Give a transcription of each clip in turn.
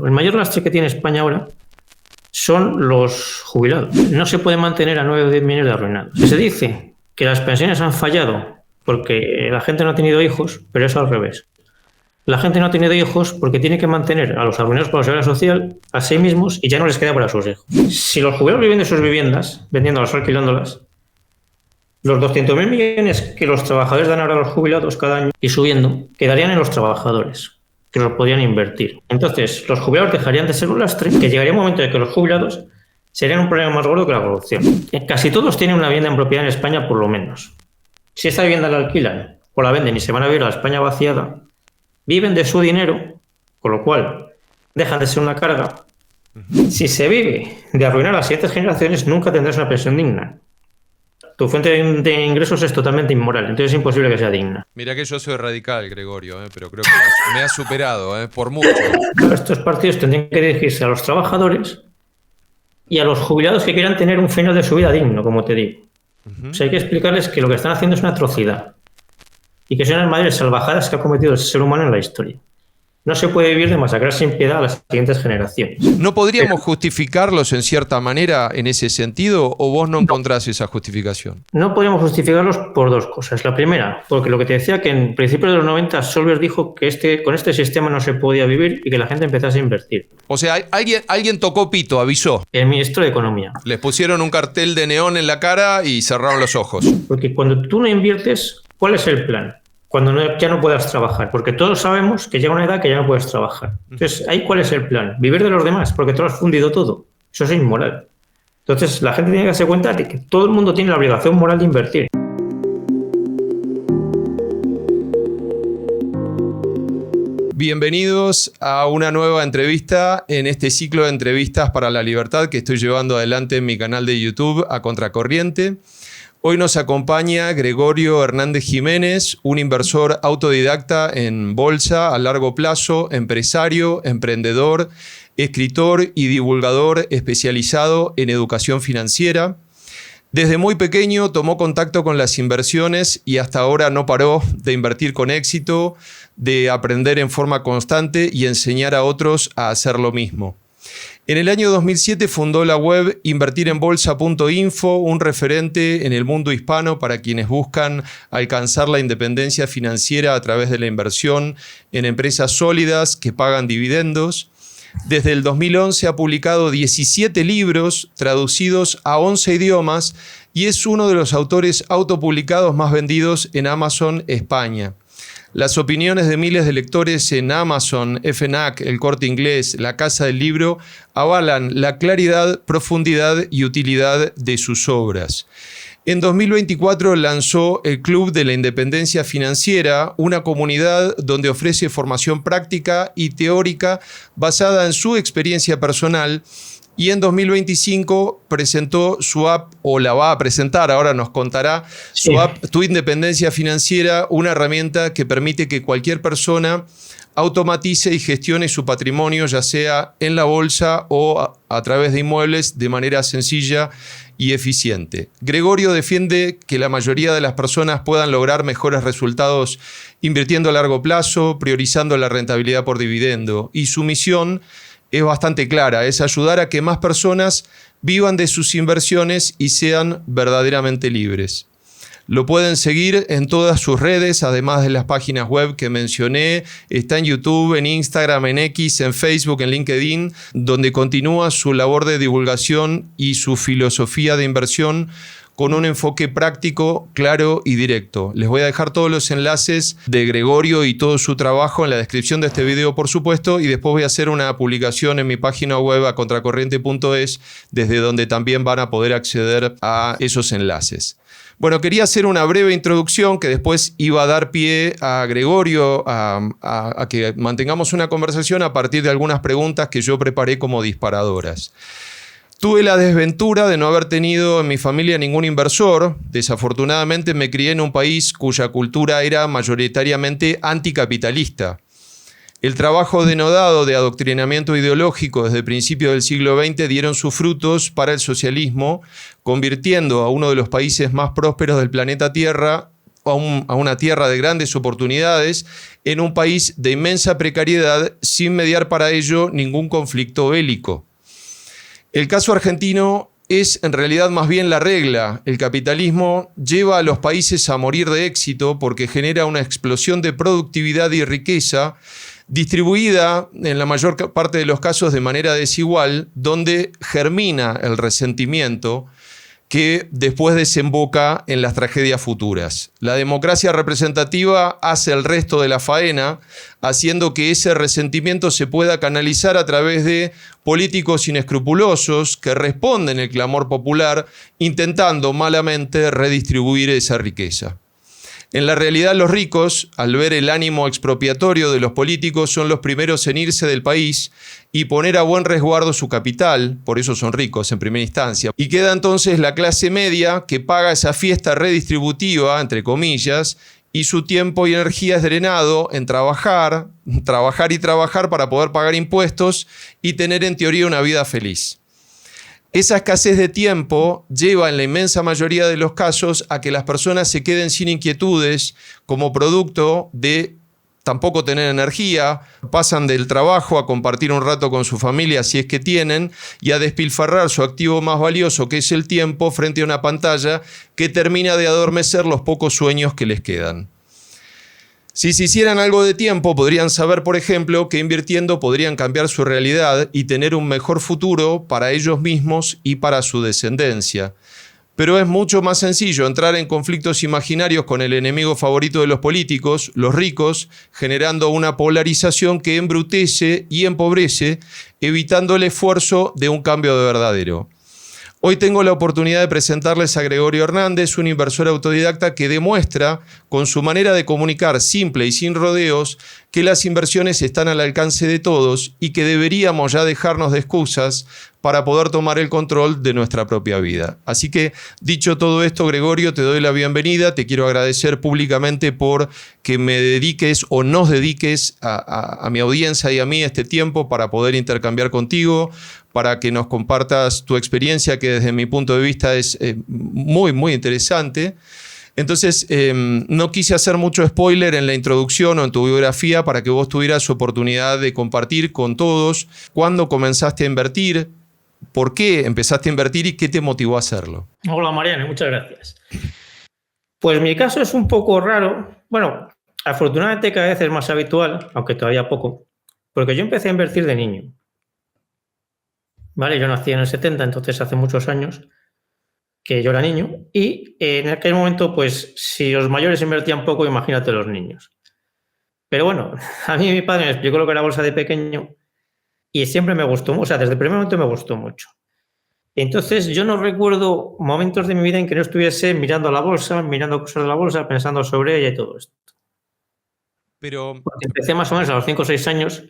El mayor lastre que tiene España ahora son los jubilados. No se puede mantener a 9 o 10 millones de arruinados. Se dice que las pensiones han fallado porque la gente no ha tenido hijos, pero es al revés. La gente no ha tenido hijos porque tiene que mantener a los arruinados por la seguridad social a sí mismos y ya no les queda para sus hijos. Si los jubilados viven de sus viviendas, vendiéndolas o alquilándolas, los 200.000 millones que los trabajadores dan ahora a los jubilados cada año y subiendo, quedarían en los trabajadores, que los podrían invertir. Entonces, los jubilados dejarían de ser un lastre, que llegaría un momento de que los jubilados serían un problema más gordo que la corrupción. Casi todos tienen una vivienda en propiedad en España, por lo menos. Si esa vivienda la alquilan o la venden y se van a vivir a la España vaciada, viven de su dinero, con lo cual dejan de ser una carga. Si se vive de arruinar a las siguientes generaciones, nunca tendrás una pensión digna. Tu fuente de ingresos es totalmente inmoral, entonces es imposible que sea digna. Mira que yo soy radical, Gregorio, pero creo que me ha superado, por mucho. Estos partidos tendrían que dirigirse a los trabajadores y a los jubilados que quieran tener un final de su vida digno, como te digo. O sea, hay que explicarles que lo que están haciendo es una atrocidad y que son las mayores salvajadas que ha cometido el ser humano en la historia. No se puede vivir de masacrar sin piedad a las siguientes generaciones. ¿No podríamos justificarlos en cierta manera en ese sentido o vos no encontrás esa justificación? No podríamos justificarlos por dos cosas. La primera, porque lo que te decía que en principios de los 90 Solbes dijo que con este sistema no se podía vivir y que la gente empezase a invertir. O sea, alguien tocó pito, avisó. El ministro de Economía. Les pusieron un cartel de neón en la cara y cerraron los ojos. Porque cuando tú no inviertes, ¿cuál es el plan? Cuando ya no puedas trabajar, porque todos sabemos que llega una edad que ya no puedes trabajar. Entonces, ¿ahí cuál es el plan? Vivir de los demás, porque tú has fundido todo. Eso es inmoral. Entonces, la gente tiene que darse cuenta de que todo el mundo tiene la obligación moral de invertir. Bienvenidos a una nueva entrevista en este ciclo de entrevistas para la libertad que estoy llevando adelante en mi canal de YouTube A Contracorriente. Hoy nos acompaña Gregorio Hernández Jiménez, un inversor autodidacta en bolsa a largo plazo, empresario, emprendedor, escritor y divulgador especializado en educación financiera. Desde muy pequeño tomó contacto con las inversiones y hasta ahora no paró de invertir con éxito, de aprender en forma constante y enseñar a otros a hacer lo mismo. En el año 2007 fundó la web invertirenbolsa.info, un referente en el mundo hispano para quienes buscan alcanzar la independencia financiera a través de la inversión en empresas sólidas que pagan dividendos. Desde el 2011 ha publicado 17 libros traducidos a 11 idiomas y es uno de los autores autopublicados más vendidos en Amazon España. Las opiniones de miles de lectores en Amazon, FNAC, El Corte Inglés, La Casa del Libro, avalan la claridad, profundidad y utilidad de sus obras. En 2024 lanzó el Club de la Independencia Financiera, una comunidad donde ofrece formación práctica y teórica basada en su experiencia personal. Y en 2025 presentó su app, o la va a presentar, ahora nos contará, su app Tu Independencia Financiera, una herramienta que permite que cualquier persona automatice y gestione su patrimonio, ya sea en la bolsa o a través de inmuebles, de manera sencilla y eficiente. Gregorio defiende que la mayoría de las personas puedan lograr mejores resultados invirtiendo a largo plazo, priorizando la rentabilidad por dividendo, y su misión es bastante clara, es ayudar a que más personas vivan de sus inversiones y sean verdaderamente libres. Lo pueden seguir en todas sus redes, además de las páginas web que mencioné. Está en YouTube, en Instagram, en X, en Facebook, en LinkedIn, donde continúa su labor de divulgación y su filosofía de inversión con un enfoque práctico, claro y directo. Les voy a dejar todos los enlaces de Gregorio y todo su trabajo en la descripción de este video, por supuesto, y después voy a hacer una publicación en mi página web acontracorriente.es, desde donde también van a poder acceder a esos enlaces. Bueno, quería hacer una breve introducción que después iba a dar pie a Gregorio a que mantengamos una conversación a partir de algunas preguntas que yo preparé como disparadoras. Tuve la desventura de no haber tenido en mi familia ningún inversor. Desafortunadamente me crié en un país cuya cultura era mayoritariamente anticapitalista. El trabajo denodado de adoctrinamiento ideológico desde principios del siglo XX dieron sus frutos para el socialismo, convirtiendo a uno de los países más prósperos del planeta Tierra a una tierra de grandes oportunidades en un país de inmensa precariedad sin mediar para ello ningún conflicto bélico. El caso argentino es en realidad más bien la regla. El capitalismo lleva a los países a morir de éxito porque genera una explosión de productividad y riqueza distribuida en la mayor parte de los casos de manera desigual, donde germina el resentimiento que después desemboca en las tragedias futuras. La democracia representativa hace el resto de la faena, haciendo que ese resentimiento se pueda canalizar a través de políticos inescrupulosos que responden al clamor popular, intentando malamente redistribuir esa riqueza. En la realidad, los ricos, al ver el ánimo expropiatorio de los políticos, son los primeros en irse del país y poner a buen resguardo su capital, por eso son ricos en primera instancia. Y queda entonces la clase media que paga esa fiesta redistributiva, entre comillas, y su tiempo y energía es drenado en trabajar para poder pagar impuestos y tener en teoría una vida feliz. Esa escasez de tiempo lleva en la inmensa mayoría de los casos a que las personas se queden sin inquietudes como producto de tampoco tener energía, pasan del trabajo a compartir un rato con su familia si es que tienen y a despilfarrar su activo más valioso que es el tiempo frente a una pantalla que termina de adormecer los pocos sueños que les quedan. Si se hicieran algo de tiempo, podrían saber, por ejemplo, que invirtiendo podrían cambiar su realidad y tener un mejor futuro para ellos mismos y para su descendencia. Pero es mucho más sencillo entrar en conflictos imaginarios con el enemigo favorito de los políticos, los ricos, generando una polarización que embrutece y empobrece, evitando el esfuerzo de un cambio de verdadero. Hoy tengo la oportunidad de presentarles a Gregorio Hernández, un inversor autodidacta que demuestra, con su manera de comunicar simple y sin rodeos, que las inversiones están al alcance de todos y que deberíamos ya dejarnos de excusas para poder tomar el control de nuestra propia vida. Así que, dicho todo esto, Gregorio, te doy la bienvenida. Te quiero agradecer públicamente por que me dediques o nos dediques a mi audiencia y a mí este tiempo para poder intercambiar contigo, para que nos compartas tu experiencia, que desde mi punto de vista es muy, muy interesante. Entonces, no quise hacer mucho spoiler en la introducción o en tu biografía para que vos tuvieras oportunidad de compartir con todos cuándo comenzaste a invertir, por qué empezaste a invertir y qué te motivó a hacerlo. Hola, Mariano, muchas gracias. Pues mi caso es un poco raro. Bueno, afortunadamente cada vez es más habitual, aunque todavía poco, porque yo empecé a invertir de niño. ¿Vale? Yo nací en el 70, entonces hace muchos años que yo era niño, y en aquel momento, pues, si los mayores invertían poco, imagínate los niños. Pero bueno, a mí mi padre me explicó lo que era bolsa de pequeño y siempre me gustó, o sea, desde el primer momento me gustó mucho. Entonces, yo no recuerdo momentos de mi vida en que no estuviese mirando la bolsa, mirando cosas de la bolsa, pensando sobre ella y todo esto. Pero porque empecé más o menos a los 5 o 6 años,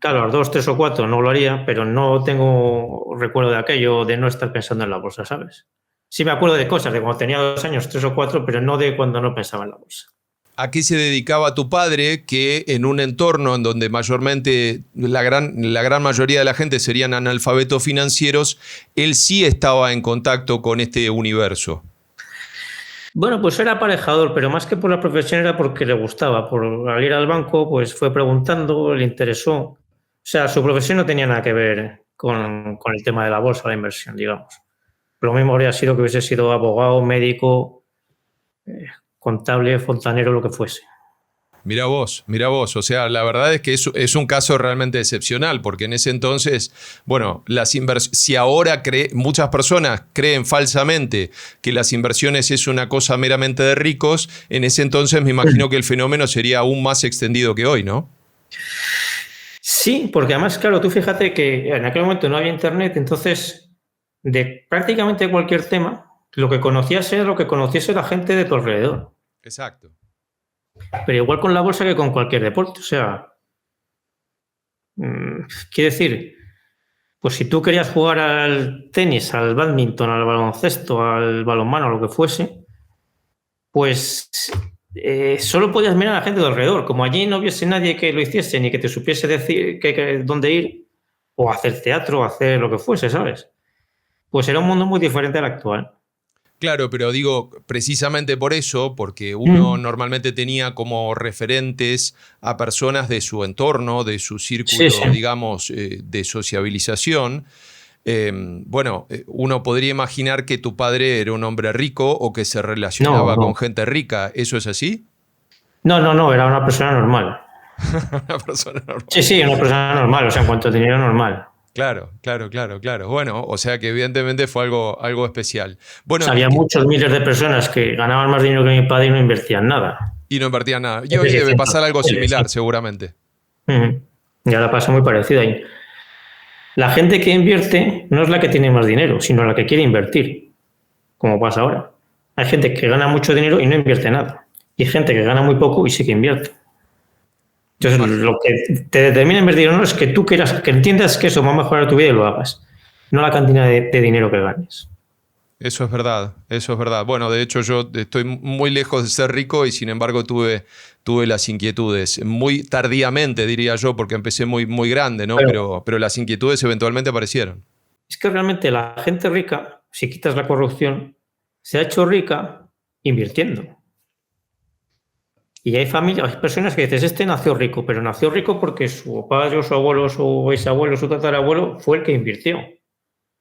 claro, a los 2, 3 o 4 no lo haría, pero no tengo recuerdo de aquello de no estar pensando en la bolsa, ¿sabes? Sí me acuerdo de cosas de cuando tenía 2 años, 3 o 4, pero no de cuando no pensaba en la bolsa. ¿a qué se dedicaba tu padre, que en un entorno en donde mayormente la gran mayoría de la gente serían analfabetos financieros, él sí estaba en contacto con este universo? Bueno, pues era aparejador, pero más que por la profesión era porque le gustaba. Al ir al banco, pues fue preguntando, le interesó. O sea, su profesión no tenía nada que ver con el tema de la bolsa, la inversión, digamos. Lo mismo habría sido que hubiese sido abogado, médico, contable, fontanero, lo que fuese. Mira vos, o sea, la verdad es que es un caso realmente excepcional, porque en ese entonces, bueno, si ahora muchas personas creen falsamente que las inversiones es una cosa meramente de ricos, en ese entonces me imagino que el fenómeno sería aún más extendido que hoy, ¿no? Sí, porque además, claro, tú fíjate que en aquel momento no había internet, entonces de prácticamente cualquier tema, lo que conocías era lo que conociese la gente de tu alrededor. Exacto. Pero igual con la bolsa que con cualquier deporte, o sea, quiere decir, pues si tú querías jugar al tenis, al bádminton, al baloncesto, al balonmano, lo que fuese, pues solo podías mirar a la gente de alrededor. Como allí no hubiese nadie que lo hiciese ni que te supiese decir dónde ir, o hacer teatro, o hacer lo que fuese, ¿sabes? Pues era un mundo muy diferente al actual. Claro, pero digo, precisamente por eso, porque uno normalmente tenía como referentes a personas de su entorno, de su Sí, círculo, sí. digamos, de sociabilización. Uno podría imaginar que tu padre era un hombre rico o que se No, relacionaba con no. gente rica. ¿Eso es así? No, no, no, era una persona normal. Una persona Sí, normal. sí, una persona normal, o sea, en cuanto a dinero normal. Claro, claro, claro, claro. Bueno, o sea que evidentemente fue algo especial. O Bueno, sea, había muchos miles de personas que ganaban más dinero que mi padre y no invertían nada. y no invertía nada. Y Hace hoy debe 600 pasar algo papeles, sí. similar, seguramente. Ujú. Y ahora pasa muy parecido ahí. La gente que invierte no es la que tiene más dinero, sino la que quiere invertir, como pasa ahora. Hay gente que gana mucho dinero y no invierte nada. Y hay gente que gana muy poco y sí que invierte. Me Entonces, imagino. lo que te determina invertir o no es que tú quieras, que entiendas que eso va a mejorar tu vida y lo hagas, no la cantidad de dinero que ganes. Eso es verdad, eso es verdad. Bueno, de hecho yo estoy muy lejos de ser rico y sin embargo tuve las inquietudes. Muy tardíamente, diría yo, porque empecé muy grande, ¿no? Pero Pero las inquietudes eventualmente aparecieron. es que realmente la gente rica, si quitas la corrupción, se ha hecho rica invirtiendo. Y hay familias, hay personas que dices, este nació rico, pero nació rico porque su padre o su abuelo, su bisabuelo, su tatarabuelo fue el que invirtió.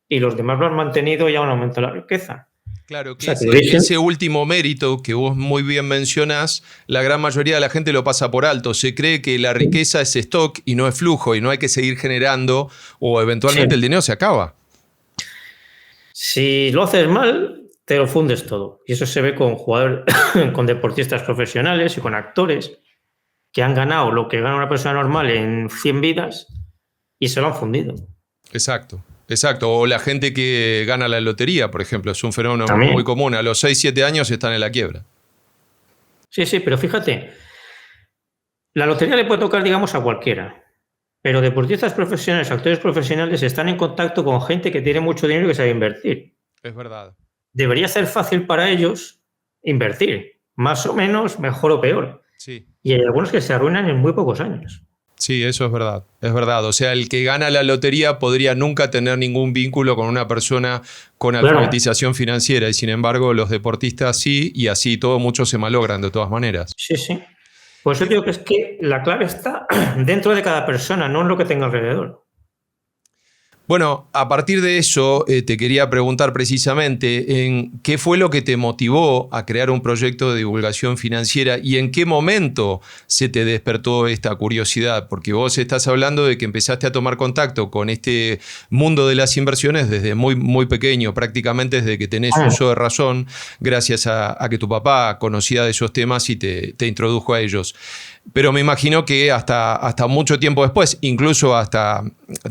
Y los demás lo han mantenido y han aumentado la riqueza. Claro O que sea, que el origen, ese último mérito que vos muy bien mencionás, la gran mayoría de la gente lo pasa por alto. Se cree que la riqueza es stock y no es flujo y no hay que seguir generando o sí, eventualmente el dinero se acaba. si lo haces mal, te lo fundes todo. Y eso se ve con jugadores, con deportistas profesionales y con actores que han ganado lo que gana una persona normal en 100 vidas y se lo han fundido. Exacto, exacto. O la gente que gana la lotería, por ejemplo, es un fenómeno muy También. común. A los 6 7 años están en la quiebra. Sí, sí, pero fíjate, la lotería le puede tocar, digamos, a cualquiera. Pero deportistas profesionales, actores profesionales están en contacto con gente que tiene mucho dinero y que sabe invertir. Es verdad. Debería ser fácil para ellos invertir, más o menos, mejor o peor. Sí. Y hay algunos que se arruinan en muy pocos años. Sí, eso es verdad. Es verdad. O sea, el que gana la lotería podría nunca tener ningún vínculo con una persona con Claro, alfabetización financiera y sin embargo los deportistas sí y así todo muchos se malogran de todas maneras. sí, sí. Por eso digo que es que la clave está dentro de cada persona, no en lo que tenga alrededor. Bueno, a partir de eso te quería preguntar precisamente en qué fue lo que te motivó a crear un proyecto de divulgación financiera y en qué momento se te despertó esta curiosidad, porque vos estás hablando de que empezaste a tomar contacto con este mundo de las inversiones desde muy pequeño, prácticamente desde que tenés Ah, uso de razón, gracias a que tu papá conocía de esos temas y te introdujo a ellos. Pero me imagino que hasta mucho tiempo después, incluso hasta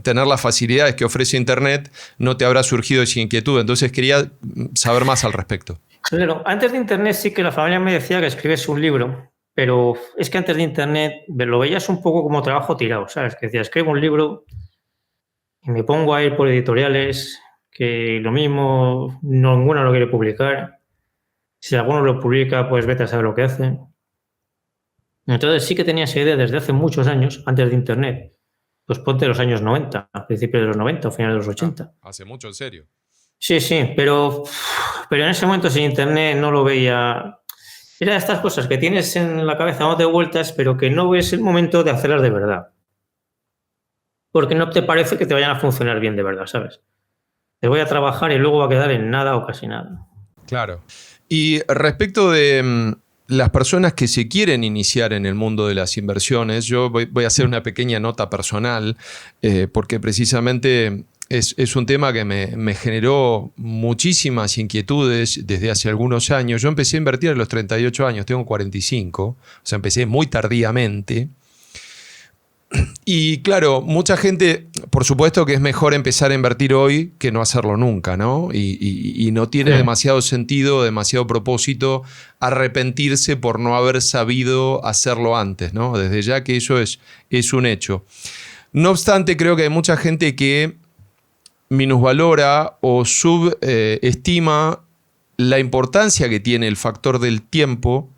tener las facilidades que ofrece Internet, no te habrá surgido esa inquietud. Entonces quería saber más al respecto. claro, antes de Internet sí que la familia me decía que escribes un libro, pero es que antes de Internet lo veías un poco como trabajo tirado, ¿sabes? Que decía, escribo un libro y me pongo a ir por editoriales que lo mismo ninguno lo quiere publicar. Si alguno lo publica, pues vete a saber lo que hacen. Entonces sí que tenía esa idea desde hace muchos años, antes de Internet. Pues ponte los años 90, a principios de los 90 o finales de los Ah, 80. hace mucho, en serio. Sí, sí, pero en ese momento sin Internet no lo veía. Era de estas cosas que tienes en la cabeza dándote vueltas, pero que no ves el momento de hacerlas de verdad. Porque no te parece que te vayan a funcionar bien de verdad, ¿sabes? Te voy a trabajar y luego va a quedar en nada o casi nada. Claro. Y respecto de las personas que se quieren iniciar en el mundo de las inversiones, yo voy a hacer una pequeña nota personal, porque precisamente es un tema que me generó muchísimas inquietudes desde hace algunos años. Yo empecé a invertir a los 38 años, tengo 45, o sea, empecé muy tardíamente. Y claro, mucha gente, por supuesto que es mejor empezar a invertir hoy que no hacerlo nunca, ¿no? Y no tiene Sí. demasiado sentido, demasiado propósito arrepentirse por no haber sabido hacerlo antes, ¿no? Desde ya que eso es un hecho. No obstante, creo que hay mucha gente que minusvalora o subestima la importancia que tiene el factor del tiempo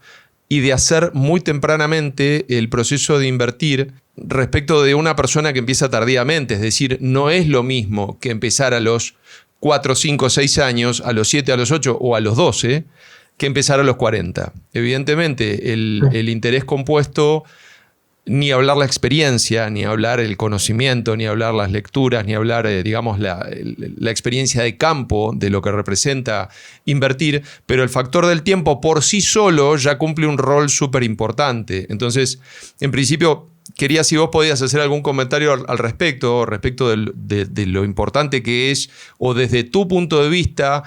y de hacer muy tempranamente el proceso de invertir respecto de una persona que empieza tardíamente. Es decir, no es lo mismo que empezar a los 4, 5, 6 años, a los 7, a los 8 o a los 12, que empezar a los 40. Evidentemente, el interés compuesto, ni hablar la experiencia, ni hablar el conocimiento, ni hablar las lecturas, ni hablar, digamos, la experiencia de campo de lo que representa invertir, pero el factor del tiempo por sí solo ya cumple un rol súper importante. Entonces, en principio, quería si vos podías hacer algún comentario al respecto de lo importante que es, o desde tu punto de vista,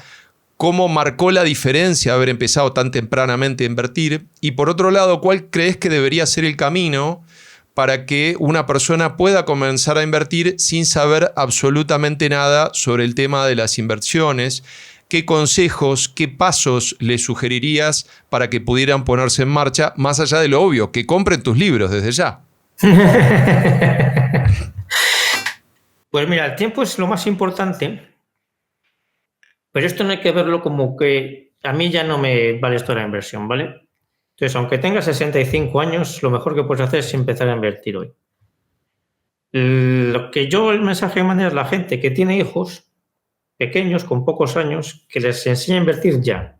cómo marcó la diferencia haber empezado tan tempranamente a invertir, y por otro lado, ¿cuál crees que debería ser el camino para que una persona pueda comenzar a invertir sin saber absolutamente nada sobre el tema de las inversiones? ¿Qué consejos, qué pasos le sugerirías para que pudieran ponerse en marcha, más allá de lo obvio, que compren tus libros desde ya? Pues mira, el tiempo es lo más importante, pero esto no hay que verlo como que a mí ya no me vale esto de la inversión, ¿vale? Entonces, aunque tengas 65 años, lo mejor que puedes hacer es empezar a invertir hoy. El mensaje que mando a la gente que tiene hijos pequeños, con pocos años, que les enseñe a invertir ya.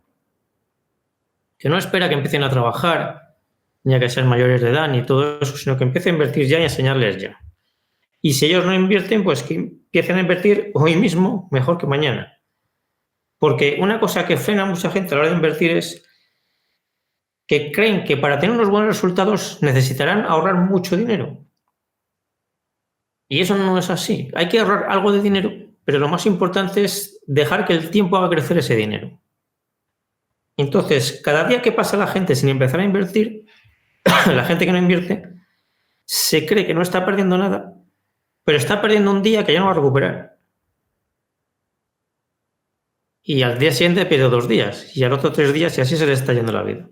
Que no espera que empiecen a trabajar, ni a que sean mayores de edad, ni todo eso, sino que empiecen a invertir ya y enseñarles ya. Y si ellos no invierten, pues que empiecen a invertir hoy mismo, mejor que mañana. Porque una cosa que frena a mucha gente a la hora de invertir es que creen que para tener unos buenos resultados necesitarán ahorrar mucho dinero. Y eso no es así. Hay que ahorrar algo de dinero, pero lo más importante es dejar que el tiempo haga crecer ese dinero. Entonces, cada día que pasa la gente sin empezar a invertir, la gente que no invierte, se cree que no está perdiendo nada, pero está perdiendo un día que ya no va a recuperar. Y al día siguiente pierde 2 días, y al otro 3 días, y así se le está yendo la vida.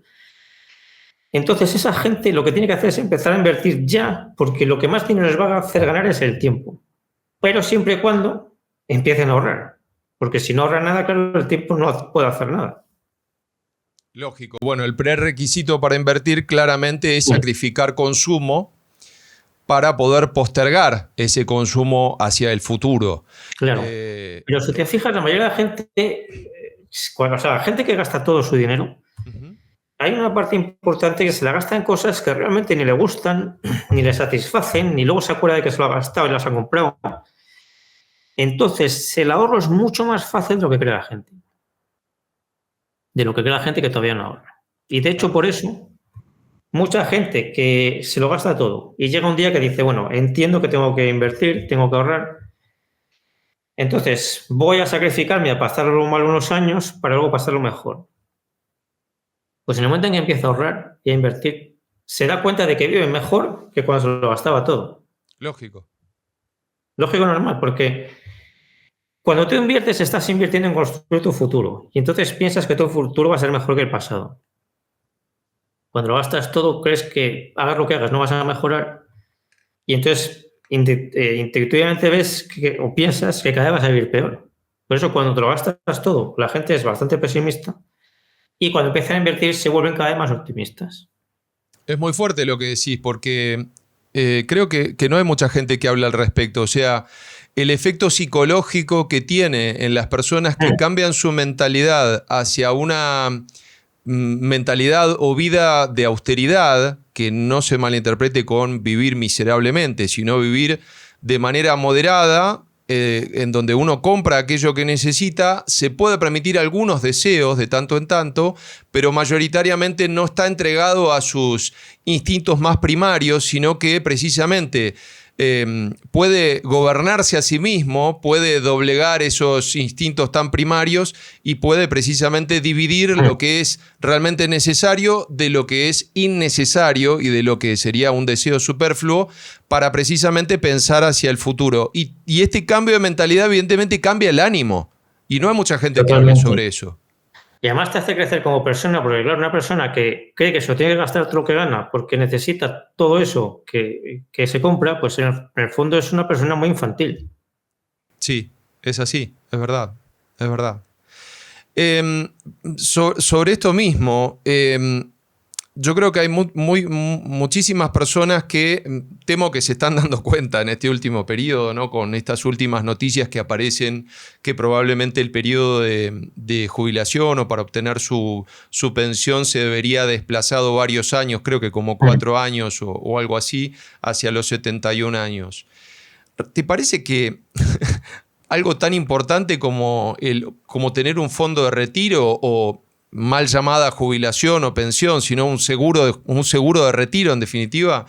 Entonces, esa gente lo que tiene que hacer es empezar a invertir ya, porque lo que más dinero les va a hacer ganar es el tiempo. Pero siempre y cuando empiecen a ahorrar. Porque si no ahorran nada, claro, el tiempo no puede hacer nada. Lógico. Bueno, el prerequisito para invertir claramente es sacrificar consumo para poder postergar ese consumo hacia el futuro. Claro. Pero si te fijas, la mayoría de la gente, la gente que gasta todo su dinero, hay una parte importante que se la gasta en cosas que realmente ni le gustan, ni le satisfacen, ni luego se acuerda de que se lo ha gastado y las ha comprado. Entonces, el ahorro es mucho más fácil de lo que cree la gente. De lo que cree la gente que todavía no ahorra. Y de hecho, por eso, mucha gente que se lo gasta todo y llega un día que dice, bueno, entiendo que tengo que invertir, tengo que ahorrar, entonces voy a sacrificarme a pasarlo mal unos años para luego pasarlo mejor. Pues en el momento en que empieza a ahorrar y a invertir, se da cuenta de que vive mejor que cuando se lo gastaba todo. Lógico. Lógico, normal, porque cuando tú inviertes, estás invirtiendo en construir tu futuro y entonces piensas que tu futuro va a ser mejor que el pasado. Cuando lo gastas todo, crees que hagas lo que hagas no vas a mejorar y entonces intuitivamente ves o piensas que cada vez vas a vivir peor. Por eso cuando te lo gastas todo, la gente es bastante pesimista y cuando empiezan a invertir se vuelven cada vez más optimistas. Es muy fuerte lo que decís porque creo que no hay mucha gente que habla al respecto. O sea, el efecto psicológico que tiene en las personas que cambian su mentalidad hacia una mentalidad o vida de austeridad, que no se malinterprete con vivir miserablemente, sino vivir de manera moderada, en donde uno compra aquello que necesita, se puede permitir algunos deseos de tanto en tanto, pero mayoritariamente no está entregado a sus instintos más primarios, sino que precisamente puede gobernarse a sí mismo, puede doblegar esos instintos tan primarios y puede precisamente dividir lo que es realmente necesario de lo que es innecesario y de lo que sería un deseo superfluo para precisamente pensar hacia el futuro. Y este cambio de mentalidad evidentemente cambia el ánimo y no hay mucha gente que hable sobre eso. Y además te hace crecer como persona, porque claro, una persona que cree que se lo tiene que gastar todo lo que gana porque necesita todo eso que se compra, pues en el fondo es una persona muy infantil. Sí, es así, es verdad, es verdad. Sobre esto mismo, yo creo que hay muchísimas personas que temo que se están dando cuenta en este último periodo, ¿no? Con estas últimas noticias que aparecen, que probablemente el periodo de jubilación o para obtener su pensión se vería desplazado varios años, creo que como 4 años o algo así, hacia los 71 años. ¿Te parece que algo tan importante como tener un fondo de retiro o mal llamada jubilación o pensión, sino un seguro de retiro, en definitiva,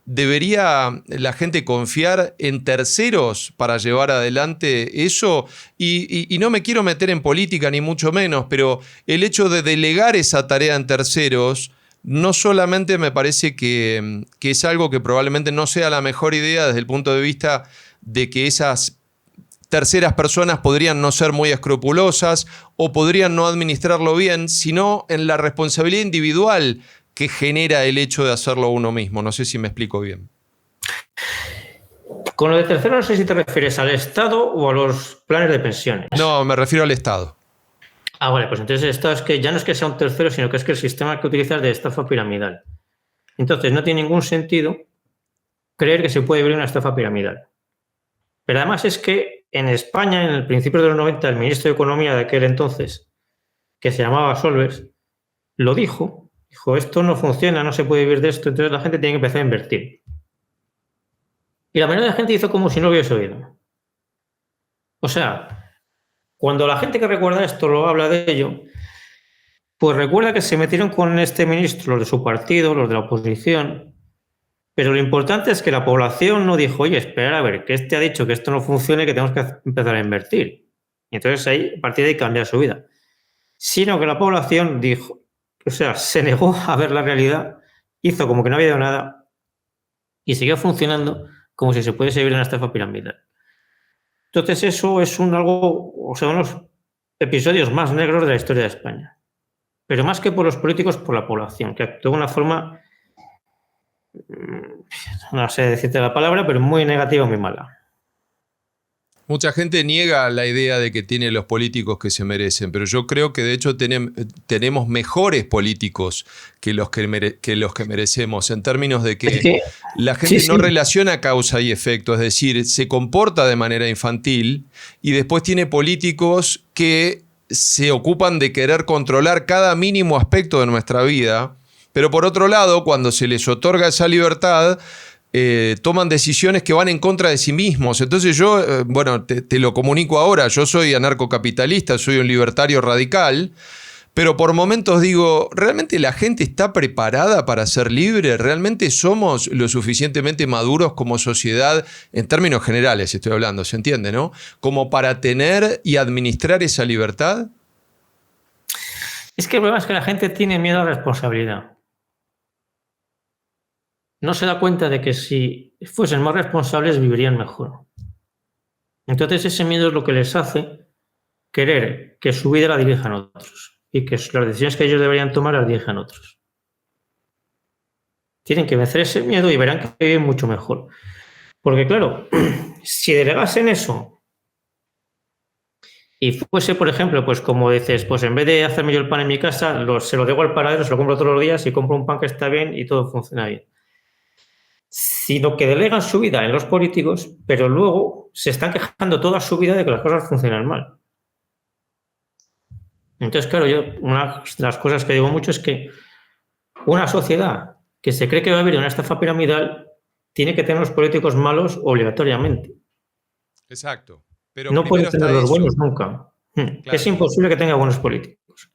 debería la gente confiar en terceros para llevar adelante eso? Y no me quiero meter en política ni mucho menos, pero el hecho de delegar esa tarea en terceros no solamente me parece que es algo que probablemente no sea la mejor idea desde el punto de vista de que esas terceras personas podrían no ser muy escrupulosas o podrían no administrarlo bien, sino en la responsabilidad individual que genera el hecho de hacerlo uno mismo. No sé si me explico bien. Con lo de tercero, no sé si te refieres al Estado o a los planes de pensiones. No, me refiero al Estado. Vale, pues entonces el Estado es que ya no es que sea un tercero, sino que es que el sistema que utilizas de estafa piramidal. Entonces no tiene ningún sentido creer que se puede vivir una estafa piramidal. Pero además es que en España, en el principio de los 90, el ministro de Economía de aquel entonces, que se llamaba Solbes, lo dijo, esto no funciona, no se puede vivir de esto, entonces la gente tiene que empezar a invertir. Y la mayoría de la gente hizo como si no hubiese oído. O sea, cuando la gente que recuerda esto lo habla de ello, pues recuerda que se metieron con este ministro los de su partido, los de la oposición. Pero lo importante es que la población no dijo, oye, espera a ver, que este ha dicho que esto no funciona y que tenemos que empezar a invertir. Y entonces ahí, a partir de ahí cambiar su vida. Sino que la población dijo, o sea, se negó a ver la realidad, hizo como que no había ido nada y siguió funcionando como si se pudiese vivir en una estafa piramidal. Entonces eso es unos episodios más negros de la historia de España. Pero más que por los políticos, por la población, que actuó de una forma, no sé decirte la palabra, pero muy negativa, muy mala. Mucha gente niega la idea de que tienen los políticos que se merecen, pero yo creo que de hecho tenemos mejores políticos que los que merecemos, en términos de que la gente no relaciona causa y efecto, es decir, se comporta de manera infantil y después tiene políticos que se ocupan de querer controlar cada mínimo aspecto de nuestra vida, pero por otro lado, cuando se les otorga esa libertad, toman decisiones que van en contra de sí mismos. Entonces yo, te lo comunico ahora, yo soy anarcocapitalista, soy un libertario radical, pero por momentos digo, ¿realmente la gente está preparada para ser libre? ¿Realmente somos lo suficientemente maduros como sociedad, en términos generales estoy hablando, se entiende, ¿no? Como para tener y administrar esa libertad. Es que el problema es que la gente tiene miedo a la responsabilidad. No se da cuenta de que si fuesen más responsables vivirían mejor. Entonces ese miedo es lo que les hace querer que su vida la dirijan otros y que las decisiones que ellos deberían tomar las dirijan otros. Tienen que vencer ese miedo y verán que viven mucho mejor. Porque claro, si delegasen eso y fuese, por ejemplo, pues como dices, pues en vez de hacerme yo el pan en mi casa, se lo dejo al panadero, se lo compro todos los días y compro un pan que está bien y todo funciona bien. Sino que delegan su vida en los políticos, pero luego se están quejando toda su vida de que las cosas funcionan mal. Entonces, claro, una de las cosas que digo mucho es que una sociedad que se cree que va a vivir en una estafa piramidal tiene que tener los políticos malos obligatoriamente. Exacto. Pero no puede tener los buenos nunca. Claro. Es imposible que tenga buenos políticos.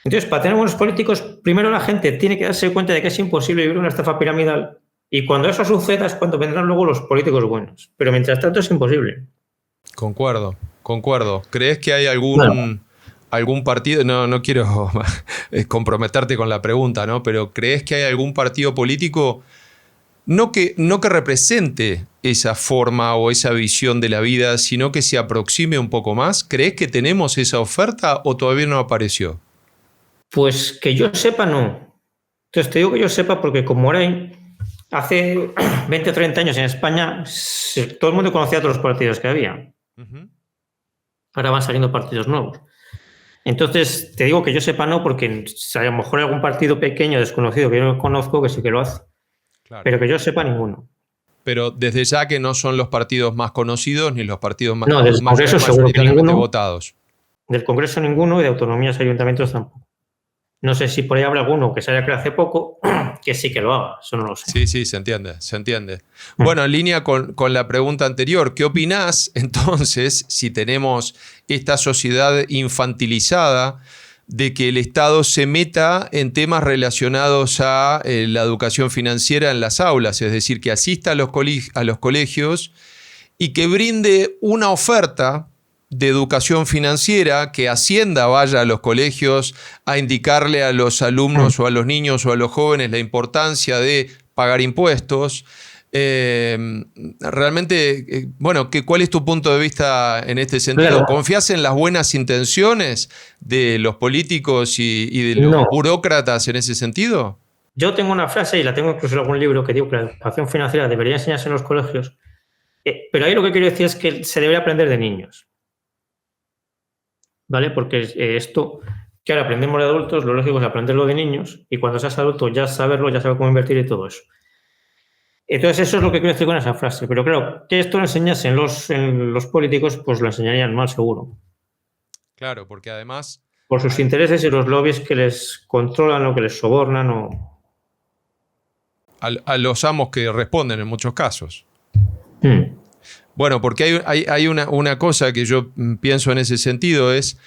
Entonces, para tener buenos políticos, primero la gente tiene que darse cuenta de que es imposible vivir una estafa piramidal. Y cuando eso suceda es cuando vendrán luego los políticos buenos. Pero mientras tanto es imposible. Concuerdo. ¿Crees que hay algún partido? No quiero comprometerte con la pregunta, ¿no? Pero ¿crees que hay algún partido político no que represente esa forma o esa visión de la vida, sino que se aproxime un poco más? ¿Crees que tenemos esa oferta o todavía no apareció? Pues que yo sepa, no. Entonces te digo que yo sepa porque como ahora hace 20 o 30 años en España, todo el mundo conocía todos los partidos que había. Ahora van saliendo partidos nuevos. Entonces, te digo que yo sepa no, porque a lo mejor hay algún partido pequeño, desconocido, que yo no conozco, que sí que lo hace. Claro. Pero que yo sepa ninguno. Pero desde ya que no son los partidos más conocidos ni los partidos más, No, del Congreso seguro que mayoritariamente ninguno. votados. Del Congreso ninguno y de autonomías y ayuntamientos tampoco. No sé si por ahí habrá alguno que se haya creado hace poco que sí que lo haga, eso no lo sé. Sí, se entiende. Bueno, en línea con la pregunta anterior, ¿qué opinás entonces si tenemos esta sociedad infantilizada de que el Estado se meta en temas relacionados a la educación financiera en las aulas? Es decir, que asista a los colegios y que brinde una oferta de educación financiera, que Hacienda vaya a los colegios a indicarle a los alumnos o a los niños o a los jóvenes la importancia de pagar impuestos. Realmente, bueno, ¿cuál es tu punto de vista en este sentido? Claro. ¿Confías en las buenas intenciones de los políticos y de los burócratas en ese sentido? Yo tengo una frase, y la tengo incluso en algún libro, que digo que la educación financiera debería enseñarse en los colegios, pero ahí lo que quiero decir es que se debería aprender de niños. ¿Vale? Porque esto que ahora aprendemos de adultos, lo lógico es aprenderlo de niños, y cuando seas adulto ya saberlo, ya saber cómo invertir y todo eso. Entonces eso es lo que quiero decir con esa frase. Pero claro, que esto lo enseñase en los políticos, pues lo enseñarían mal seguro. Claro, porque además... Por sus intereses y los lobbies que les controlan o que les sobornan o... A los amos que responden en muchos casos. Bueno, porque hay una cosa que yo pienso en ese sentido, es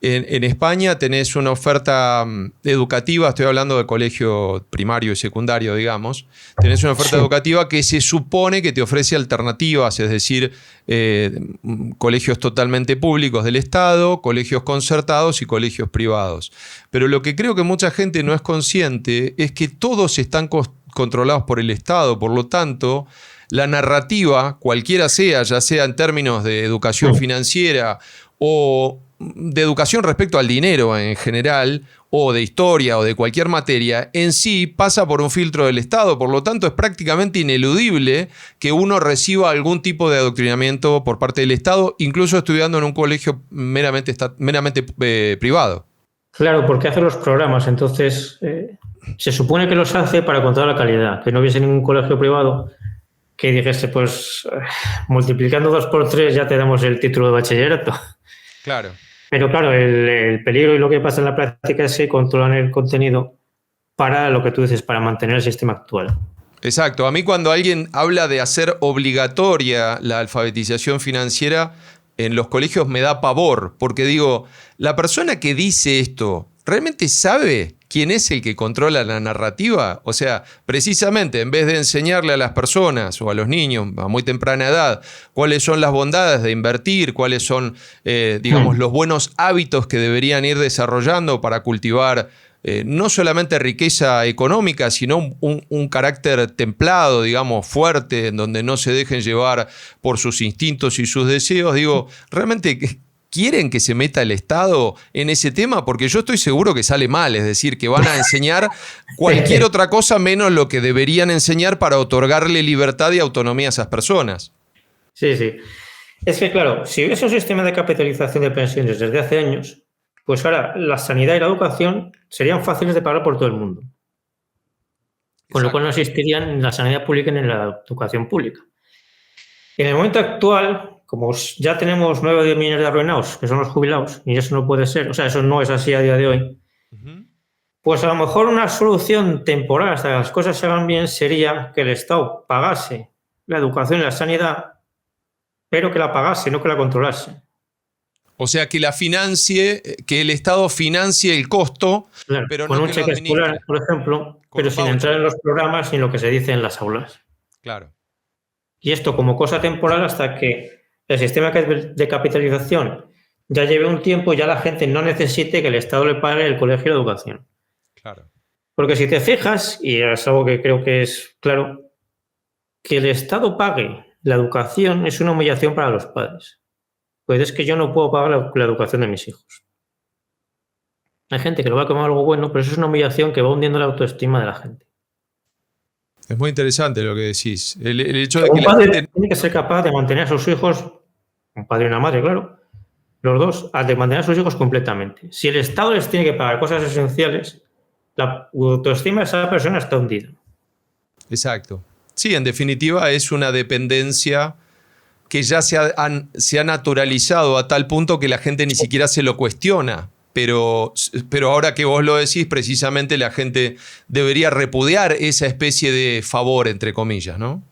en España tenés una oferta educativa, estoy hablando de colegio primario y secundario, digamos, tenés una oferta educativa que se supone que te ofrece alternativas, es decir, colegios totalmente públicos del Estado, colegios concertados y colegios privados. Pero lo que creo que mucha gente no es consciente es que todos están controlados por el Estado, por lo tanto... La narrativa, cualquiera sea, ya sea en términos de educación financiera o de educación respecto al dinero en general, o de historia o de cualquier materia, en sí pasa por un filtro del Estado. Por lo tanto, es prácticamente ineludible que uno reciba algún tipo de adoctrinamiento por parte del Estado, incluso estudiando en un colegio meramente privado. Claro, porque hace los programas, entonces se supone que los hace para controlar la calidad, que no hubiese ningún colegio privado que dijese, pues multiplicando 2 por 3 ya te damos el título de bachillerato. Claro. Pero claro, el peligro y lo que pasa en la práctica es que controlan el contenido para lo que tú dices, para mantener el sistema actual. Exacto. A mí cuando alguien habla de hacer obligatoria la alfabetización financiera en los colegios me da pavor, porque digo, la persona que dice esto, ¿realmente sabe quién es el que controla la narrativa? O sea, precisamente en vez de enseñarle a las personas o a los niños a muy temprana edad cuáles son las bondades de invertir, cuáles son, digamos, los buenos hábitos que deberían ir desarrollando para cultivar no solamente riqueza económica, sino un carácter templado, digamos, fuerte, en donde no se dejen llevar por sus instintos y sus deseos. Digo, realmente... ¿Quieren que se meta el Estado en ese tema? Porque yo estoy seguro que sale mal, es decir, que van a enseñar cualquier otra cosa menos lo que deberían enseñar para otorgarle libertad y autonomía a esas personas. Sí, sí. Es que, claro, si hubiese un sistema de capitalización de pensiones desde hace años, pues ahora la sanidad y la educación serían fáciles de pagar por todo el mundo. Con lo cual no existirían la sanidad pública ni la educación pública. En el momento actual, como ya tenemos 9 o 10 millones de arruinados, que son los jubilados, y eso no puede ser, o sea, eso no es así a día de hoy, pues a lo mejor una solución temporal hasta que las cosas se hagan bien sería que el Estado pagase la educación y la sanidad, pero que la pagase, no que la controlase. O sea, que la financie, que el Estado financie el costo, claro, pero con no un que lo cheque administre. escolar, por ejemplo, pero sin entrar en los programas ni en lo que se dice en las aulas. Claro. Y esto como cosa temporal hasta que el sistema de capitalización ya lleve un tiempo y ya la gente no necesite que el Estado le pague el colegio y la educación. Claro. Porque si te fijas, y es algo que creo que es claro, que el Estado pague la educación es una humillación para los padres. Pues es que yo no puedo pagar la educación de mis hijos. Hay gente que lo va como algo bueno, pero eso es una humillación que va hundiendo la autoestima de la gente. Es muy interesante lo que decís. El hecho de que un padre tiene que ser capaz de mantener a sus hijos, un padre y una madre, claro, los dos, a mantener a sus hijos completamente. Si el Estado les tiene que pagar cosas esenciales, la autoestima de esa persona está hundida. Exacto. Sí, en definitiva es una dependencia que ya se ha naturalizado a tal punto que la gente ni siquiera se lo cuestiona. Pero ahora que vos lo decís, precisamente la gente debería repudiar esa especie de favor, entre comillas, ¿no?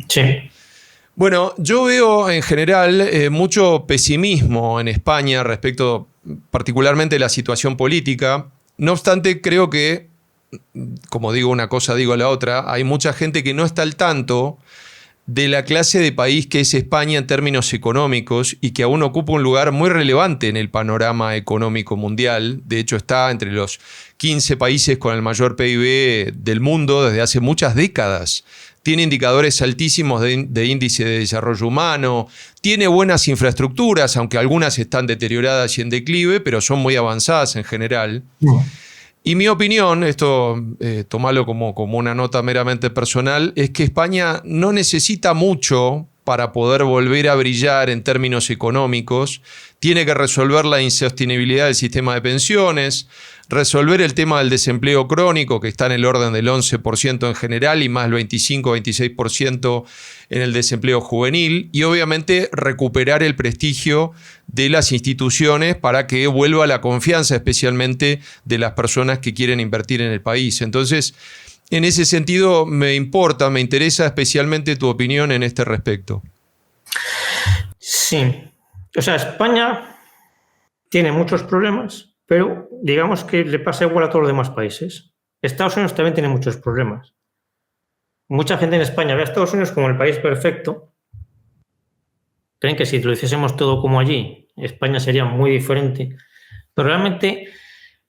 Sí. Bueno, yo veo en general mucho pesimismo en España respecto particularmente de la situación política. No obstante, creo que, como digo una cosa, digo la otra, hay mucha gente que no está al tanto de la clase de país que es España en términos económicos y que aún ocupa un lugar muy relevante en el panorama económico mundial. De hecho, está entre los 15 países con el mayor PIB del mundo desde hace muchas décadas. Tiene indicadores altísimos de índice de desarrollo humano, tiene buenas infraestructuras, aunque algunas están deterioradas y en declive, pero son muy avanzadas en general. Y mi opinión, esto tomalo como una nota meramente personal, es que España no necesita mucho para poder volver a brillar en términos económicos. Tiene que resolver la insostenibilidad del sistema de pensiones, resolver el tema del desempleo crónico, que está en el orden del 11% en general y más el 25-26% en el desempleo juvenil, y obviamente recuperar el prestigio de las instituciones para que vuelva la confianza, especialmente de las personas que quieren invertir en el país. Entonces, en ese sentido, me interesa especialmente tu opinión en este respecto. Sí. O sea, España tiene muchos problemas, pero digamos que le pasa igual a todos los demás países. Estados Unidos también tiene muchos problemas. Mucha gente en España ve a Estados Unidos como el país perfecto. Creen que si lo hiciésemos todo como allí, España sería muy diferente. Pero realmente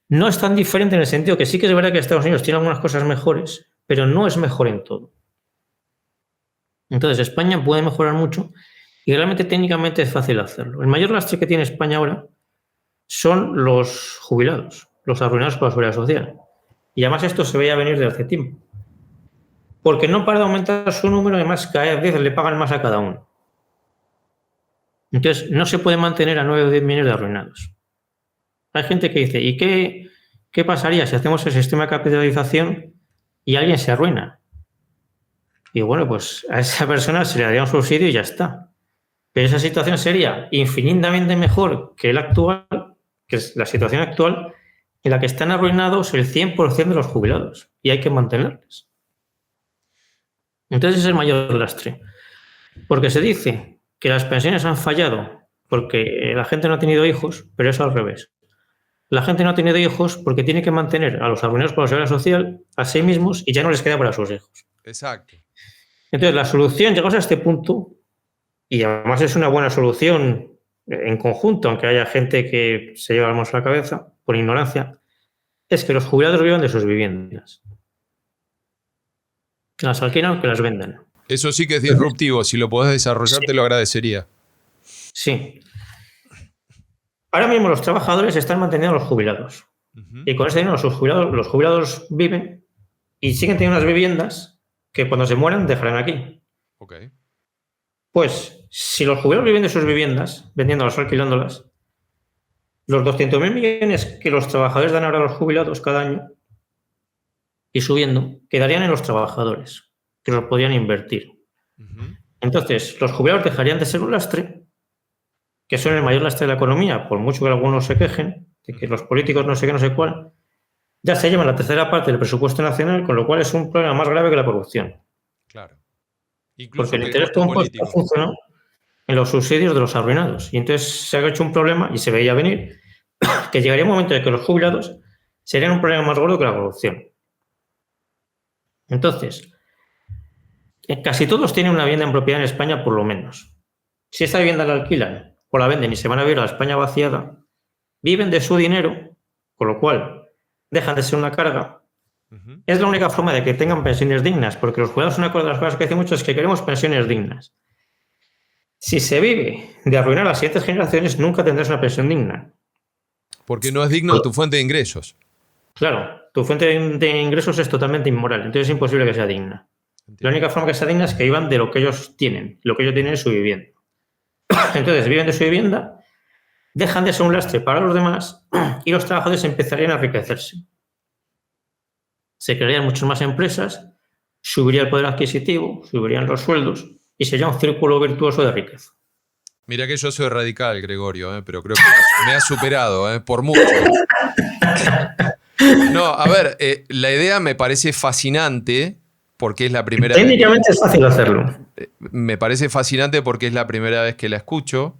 no es tan diferente en el sentido que sí que es verdad que Estados Unidos tiene algunas cosas mejores, pero no es mejor en todo. Entonces, España puede mejorar mucho y realmente técnicamente es fácil hacerlo. El mayor lastre que tiene España ahora son los jubilados, los arruinados por la seguridad social. Y además esto se veía venir desde hace tiempo. Porque no para de aumentar su número, además cada vez le pagan más a cada uno. Entonces, no se puede mantener a 9 o 10 millones de arruinados. Hay gente que dice, ¿y qué pasaría si hacemos el sistema de capitalización y alguien se arruina? Y bueno, pues a esa persona se le daría un subsidio y ya está. Pero esa situación sería infinitamente mejor que la actual, que es la situación actual, en la que están arruinados el 100% de los jubilados y hay que mantenerles. Entonces es el mayor lastre. Porque se dice que las pensiones han fallado porque la gente no ha tenido hijos, pero es al revés. La gente no ha tenido hijos porque tiene que mantener a los arruinados por la seguridad social a sí mismos y ya no les queda para sus hijos. Exacto. Entonces la solución, llegados a este punto, y además es una buena solución en conjunto, aunque haya gente que se lleva las manos a la cabeza por ignorancia, es que los jubilados vivan de sus viviendas. Que las alquilan o que las vendan. Eso sí que es disruptivo. Si lo podés desarrollar, sí, te lo agradecería. Sí. Ahora mismo los trabajadores están manteniendo a los jubilados. Y con ese dinero los jubilados viven y siguen teniendo unas viviendas que cuando se mueran dejarán aquí. Okay. Pues si los jubilados viven de sus viviendas, vendiéndolas o alquilándolas, los 200.000 millones que los trabajadores dan ahora a los jubilados cada año y subiendo, quedarían en los trabajadores, que los podrían invertir. Entonces, los jubilados dejarían de ser un lastre, que son el mayor lastre de la economía, por mucho que algunos se quejen, de que los políticos no sé qué, no sé cuál, ya se llevan la tercera parte del presupuesto nacional, con lo cual es un problema más grave que la corrupción. Claro. Incluso porque el interés compuesto funcionó en los subsidios de los arruinados. Y entonces se ha hecho un problema, y se veía venir, que llegaría un momento en que los jubilados serían un problema más gordo que la corrupción. Entonces, casi todos tienen una vivienda en propiedad en España, por lo menos. Si esa vivienda la alquilan o la venden y se van a vivir a la España vaciada, viven de su dinero, con lo cual dejan de ser una carga. Es la única forma de que tengan pensiones dignas, porque los jubilados, una de las cosas que dicen mucho es que queremos pensiones dignas. Si se vive de arruinar a las siguientes generaciones, nunca tendrás una pensión digna. Porque no es digno de tu fuente de ingresos. Claro, tu fuente de ingresos es totalmente inmoral, entonces es imposible que sea digna. Entiendo. La única forma que sea digna es que vivan de lo que ellos tienen. Lo que ellos tienen es su vivienda. Entonces viven de su vivienda, dejan de ser un lastre para los demás y los trabajadores empezarían a enriquecerse. Se crearían muchas más empresas, subiría el poder adquisitivo, subirían los sueldos y sería un círculo virtuoso de riqueza. Mira que yo soy radical, Gregorio, pero creo que me ha superado, por mucho. No, a ver, la idea me parece fascinante porque es la primera vez. Técnicamente es fácil hacerlo. Me parece fascinante porque es la primera vez que la escucho.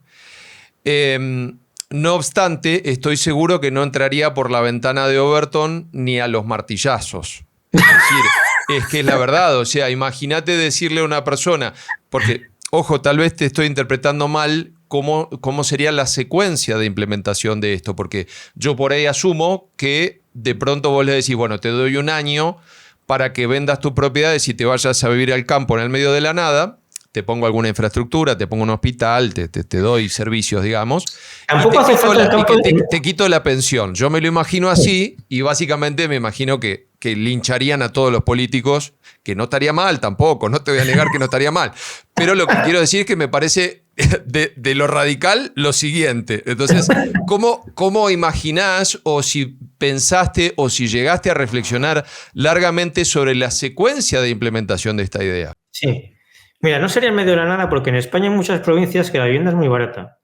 No obstante, estoy seguro que no entraría por la ventana de Overton ni a los martillazos. Es decir, es que es la verdad. O sea, imagínate decirle a una persona, porque, ojo, tal vez te estoy interpretando mal cómo sería la secuencia de implementación de esto, porque yo por ahí asumo que de pronto vos le decís, bueno, te doy un año para que vendas tus propiedades y te vayas a vivir al campo en el medio de la nada. Te pongo alguna infraestructura, te pongo un hospital, te doy servicios, digamos. Tampoco hace falta el campo te quito la pensión. Yo me lo imagino así y básicamente me imagino que lincharían a todos los políticos, que no estaría mal tampoco, no te voy a negar que no estaría mal. Pero lo que quiero decir es que me parece de lo radical lo siguiente. Entonces, ¿cómo imaginás o si pensaste o si llegaste a reflexionar largamente sobre la secuencia de implementación de esta idea? Sí. Mira, no sería en medio de la nada porque en España hay muchas provincias que la vivienda es muy barata.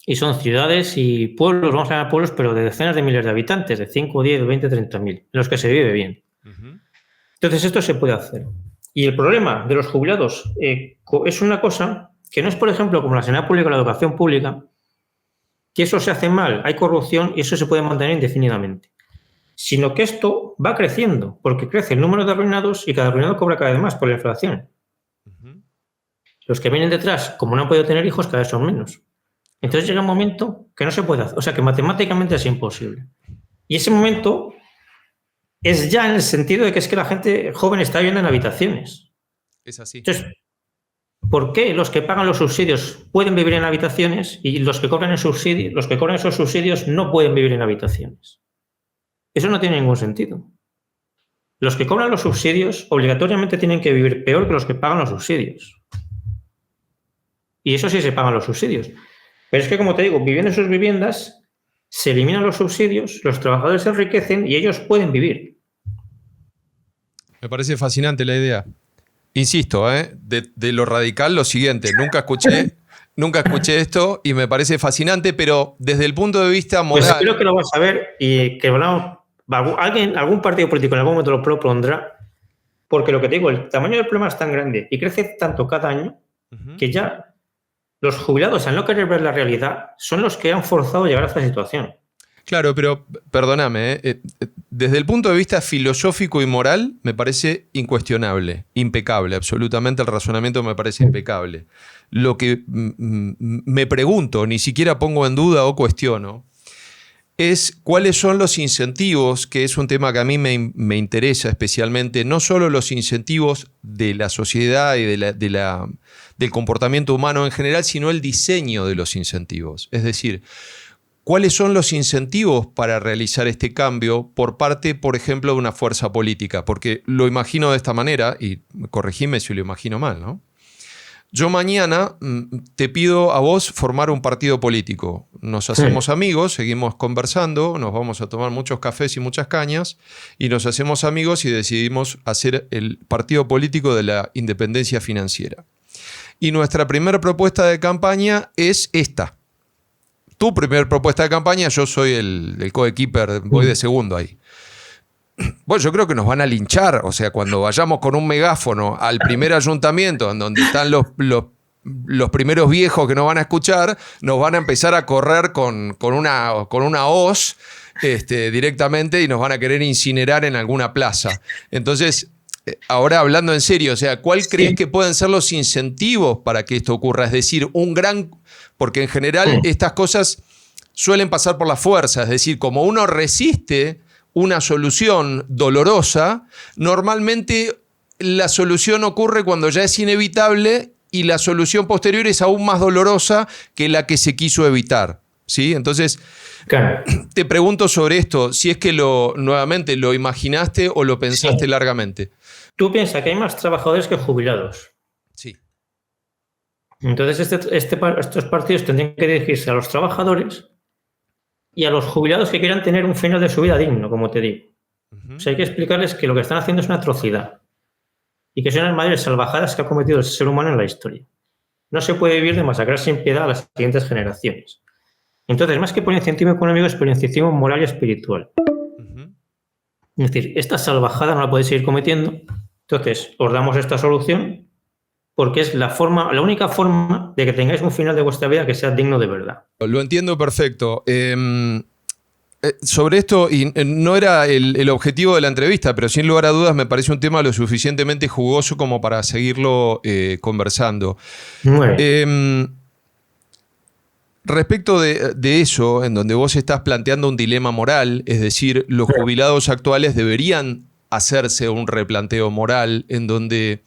Y son ciudades y pueblos, vamos a llamar pueblos, pero de decenas de miles de habitantes, de 5, 10, 20, 30.000, en los que se vive bien. Entonces esto se puede hacer. Y el problema de los jubilados es una cosa que no es, por ejemplo, como la sanidad pública o la educación pública, que eso se hace mal, hay corrupción y eso se puede mantener indefinidamente. Sino que esto va creciendo, porque crece el número de arruinados y cada arruinado cobra cada vez más por la inflación. Los que vienen detrás, como no han podido tener hijos, cada vez son menos. Entonces llega un momento que no se puede hacer, o sea, que matemáticamente es imposible. Y ese momento es ya en el sentido de que es que la gente joven está viviendo en habitaciones. Es así. Entonces, ¿por qué los que pagan los subsidios pueden vivir en habitaciones y los que cobran esos subsidios no pueden vivir en habitaciones? Eso no tiene ningún sentido. Los que cobran los subsidios obligatoriamente tienen que vivir peor que los que pagan los subsidios. Y eso sí se pagan los subsidios. Pero es que, como te digo, viviendo en sus viviendas, se eliminan los subsidios, los trabajadores se enriquecen y ellos pueden vivir. Me parece fascinante la idea. Insisto, de lo radical, lo siguiente. Nunca escuché esto y me parece fascinante, pero desde el punto de vista moral... Pues creo que lo vas a ver y que algún partido político en algún momento lo propondrá, porque lo que te digo, el tamaño del problema es tan grande y crece tanto cada año que ya los jubilados, al no querer ver la realidad, son los que han forzado a llegar a esta situación. Claro, pero perdóname, desde el punto de vista filosófico y moral me parece incuestionable, impecable, absolutamente el razonamiento me parece impecable. Lo que me pregunto, ni siquiera pongo en duda o cuestiono, es cuáles son los incentivos, que es un tema que a mí me interesa especialmente, no solo los incentivos de la sociedad y del comportamiento humano en general, sino el diseño de los incentivos. Es decir, ¿cuáles son los incentivos para realizar este cambio por parte, por ejemplo, de una fuerza política? Porque lo imagino de esta manera, y corregime si lo imagino mal, ¿no? Yo mañana te pido a vos formar un partido político. Nos hacemos amigos, seguimos conversando, nos vamos a tomar muchos cafés y muchas cañas, y nos hacemos amigos y decidimos hacer el partido político de la independencia financiera. Y nuestra primera propuesta de campaña es esta. Tu primera propuesta de campaña, yo soy el coequiper, voy de segundo ahí. Bueno, yo creo que nos van a linchar, o sea, cuando vayamos con un megáfono al primer ayuntamiento, en donde están los primeros viejos que nos van a escuchar, nos van a empezar a correr con una hoz directamente y nos van a querer incinerar en alguna plaza. Entonces, ahora hablando en serio, o sea, ¿cuál crees que pueden ser los incentivos para que esto ocurra? Es decir, porque en general estas cosas suelen pasar por la fuerza, es decir, como uno resiste una solución dolorosa, normalmente la solución ocurre cuando ya es inevitable y la solución posterior es aún más dolorosa que la que se quiso evitar, ¿sí? Entonces, claro, te pregunto sobre esto, si es que nuevamente lo imaginaste o lo pensaste largamente. Tú piensas que hay más trabajadores que jubilados. Sí. Entonces, estos partidos tendrían que dirigirse a los trabajadores y a los jubilados que quieran tener un final de su vida digno, como te digo. O sea, hay que explicarles que lo que están haciendo es una atrocidad y que son las mayores salvajadas que ha cometido el ser humano en la historia. No se puede vivir de masacrar sin piedad a las siguientes generaciones. Entonces, más que por incentivo económico, es por incentivo moral y espiritual. Es decir, esta salvajada no la podéis seguir cometiendo. Entonces, os damos esta solución porque es la única forma de que tengáis un final de vuestra vida que sea digno de verdad. Lo entiendo perfecto. Sobre esto, y no era el objetivo de la entrevista, pero sin lugar a dudas me parece un tema lo suficientemente jugoso como para seguirlo conversando. Respecto de eso, en donde vos estás planteando un dilema moral, es decir, los jubilados actuales deberían hacerse un replanteo moral en donde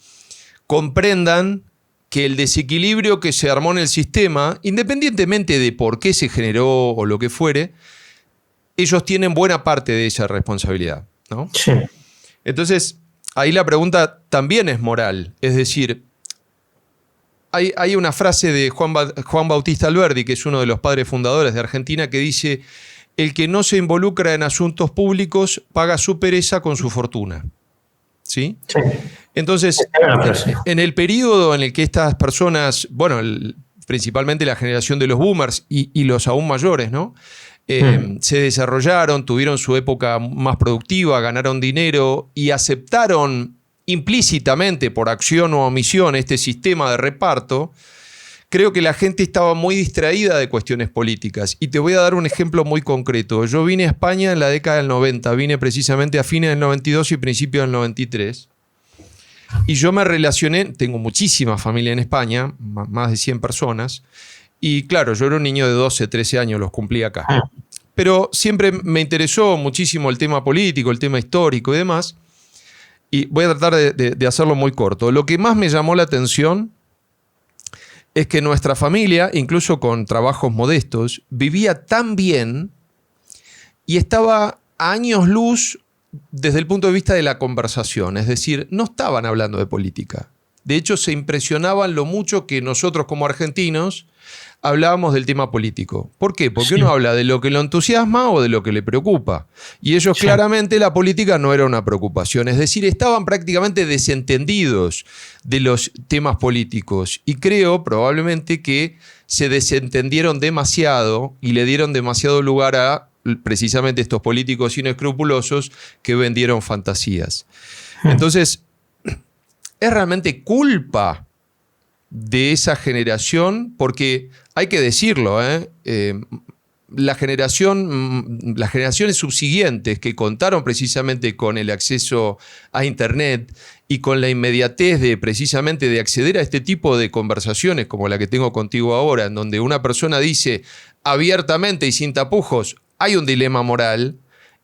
comprendan que el desequilibrio que se armó en el sistema, independientemente de por qué se generó o lo que fuere, ellos tienen buena parte de esa responsabilidad, ¿no? Sí. Entonces, ahí la pregunta también es moral. Es decir, hay una frase de Juan Bautista Alberdi, que es uno de los padres fundadores de Argentina, que dice: el que no se involucra en asuntos públicos paga su pereza con su fortuna. ¿Sí? Sí. Entonces, en el periodo en el que estas personas, bueno, principalmente la generación de los boomers y los aún mayores, ¿no? Se desarrollaron, tuvieron su época más productiva, ganaron dinero y aceptaron implícitamente, por acción o omisión, este sistema de reparto. Creo que la gente estaba muy distraída de cuestiones políticas. Y te voy a dar un ejemplo muy concreto. Yo vine a España en la década del 90, vine precisamente a fines del 92 y principios del 93. Y yo me relacioné, tengo muchísima familia en España, más de 100 personas, y claro, yo era un niño de 12, 13 años, los cumplí acá. Pero siempre me interesó muchísimo el tema político, el tema histórico y demás, y voy a tratar de hacerlo muy corto. Lo que más me llamó la atención es que nuestra familia, incluso con trabajos modestos, vivía tan bien y estaba a años luz desde el punto de vista de la conversación. Es decir, no estaban hablando de política. De hecho, se impresionaban lo mucho que nosotros como argentinos hablábamos del tema político. ¿Por qué? Porque uno habla de lo que lo entusiasma o de lo que le preocupa. Y ellos claramente la política no era una preocupación. Es decir, estaban prácticamente desentendidos de los temas políticos. Y creo probablemente que se desentendieron demasiado y le dieron demasiado lugar a precisamente estos políticos inescrupulosos que vendieron fantasías. Entonces, es realmente culpa de esa generación, porque hay que decirlo, las generaciones subsiguientes que contaron precisamente con el acceso a Internet y con la inmediatez precisamente de acceder a este tipo de conversaciones como la que tengo contigo ahora, en donde una persona dice abiertamente y sin tapujos: hay un dilema moral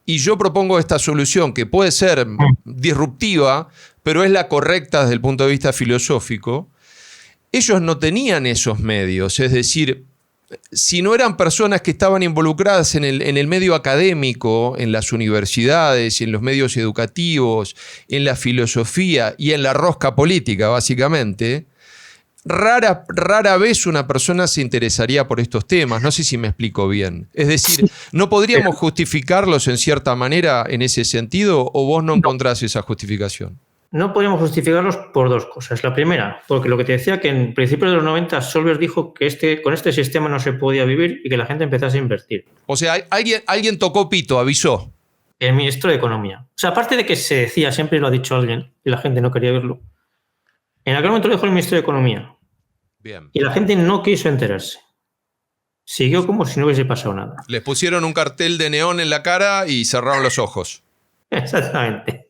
y yo propongo esta solución que puede ser disruptiva, pero es la correcta desde el punto de vista filosófico. Ellos no tenían esos medios, es decir, si no eran personas que estaban involucradas en el medio académico, en las universidades, en los medios educativos, en la filosofía y en la rosca política, básicamente, rara vez una persona se interesaría por estos temas. No sé si me explico bien. Es decir, ¿no podríamos justificarlos en cierta manera en ese sentido o vos no encontrás esa justificación? No podemos justificarlos por dos cosas. La primera, porque lo que te decía, que en principios de los 90 Solbes dijo que con este sistema no se podía vivir y que la gente empezase a invertir. O sea, alguien tocó pito, avisó. El ministro de Economía. O sea, aparte de que se decía, siempre lo ha dicho alguien, y la gente no quería verlo, en aquel momento lo dijo el ministro de Economía. Bien. Y la gente no quiso enterarse. Siguió como si no hubiese pasado nada. Les pusieron un cartel de neón en la cara y cerraron los ojos. Exactamente.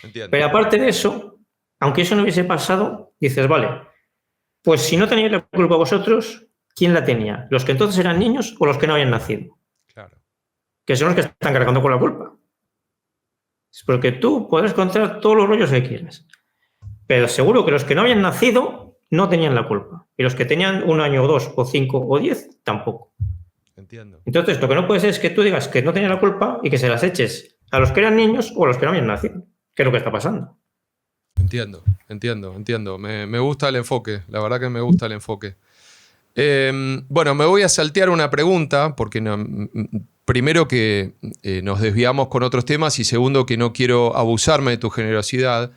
Entiendo. Pero aparte de eso, aunque eso no hubiese pasado, dices, vale, pues si no teníais la culpa vosotros, ¿quién la tenía? ¿Los que entonces eran niños o los que no habían nacido? Claro. Que son los que están cargando con la culpa. Es porque tú puedes contar todos los rollos que quieras. Pero seguro que los que no habían nacido no tenían la culpa. Y los que tenían 1 año, o 2, o 5, o 10, tampoco. Entiendo. Entonces, lo que no puede ser es que tú digas que no tenían la culpa y que se las eches a los que eran niños o a los que no habían nacido. ¿Qué es lo que está pasando? Entiendo. Me gusta el enfoque, la verdad que me gusta el enfoque. Bueno, me voy a saltear una pregunta, porque primero que nos desviamos con otros temas y segundo que no quiero abusarme de tu generosidad.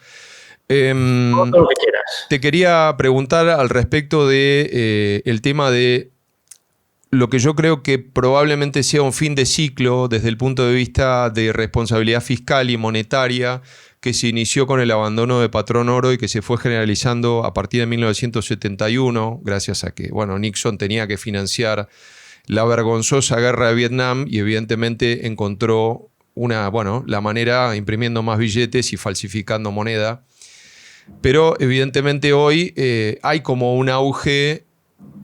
Todo lo que quieras. Te quería preguntar al respecto de el tema de lo que yo creo que probablemente sea un fin de ciclo desde el punto de vista de responsabilidad fiscal y monetaria que se inició con el abandono de Patrón Oro y que se fue generalizando a partir de 1971, gracias a que Nixon tenía que financiar la vergonzosa guerra de Vietnam y evidentemente encontró la manera imprimiendo más billetes y falsificando moneda. Pero evidentemente hoy hay como un auge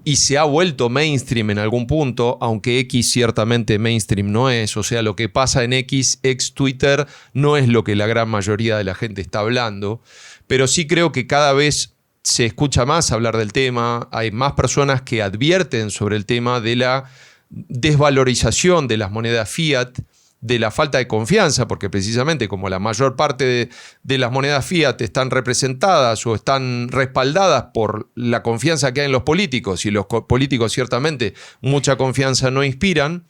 y se ha vuelto mainstream en algún punto, aunque X ciertamente mainstream no es. O sea, lo que pasa en X, ex Twitter, no es lo que la gran mayoría de la gente está hablando. Pero sí creo que cada vez se escucha más hablar del tema. Hay más personas que advierten sobre el tema de la desvalorización de las monedas fiat, de la falta de confianza, porque precisamente como la mayor parte de las monedas fiat están representadas o están respaldadas por la confianza que hay en los políticos, y los políticos ciertamente mucha confianza no inspiran,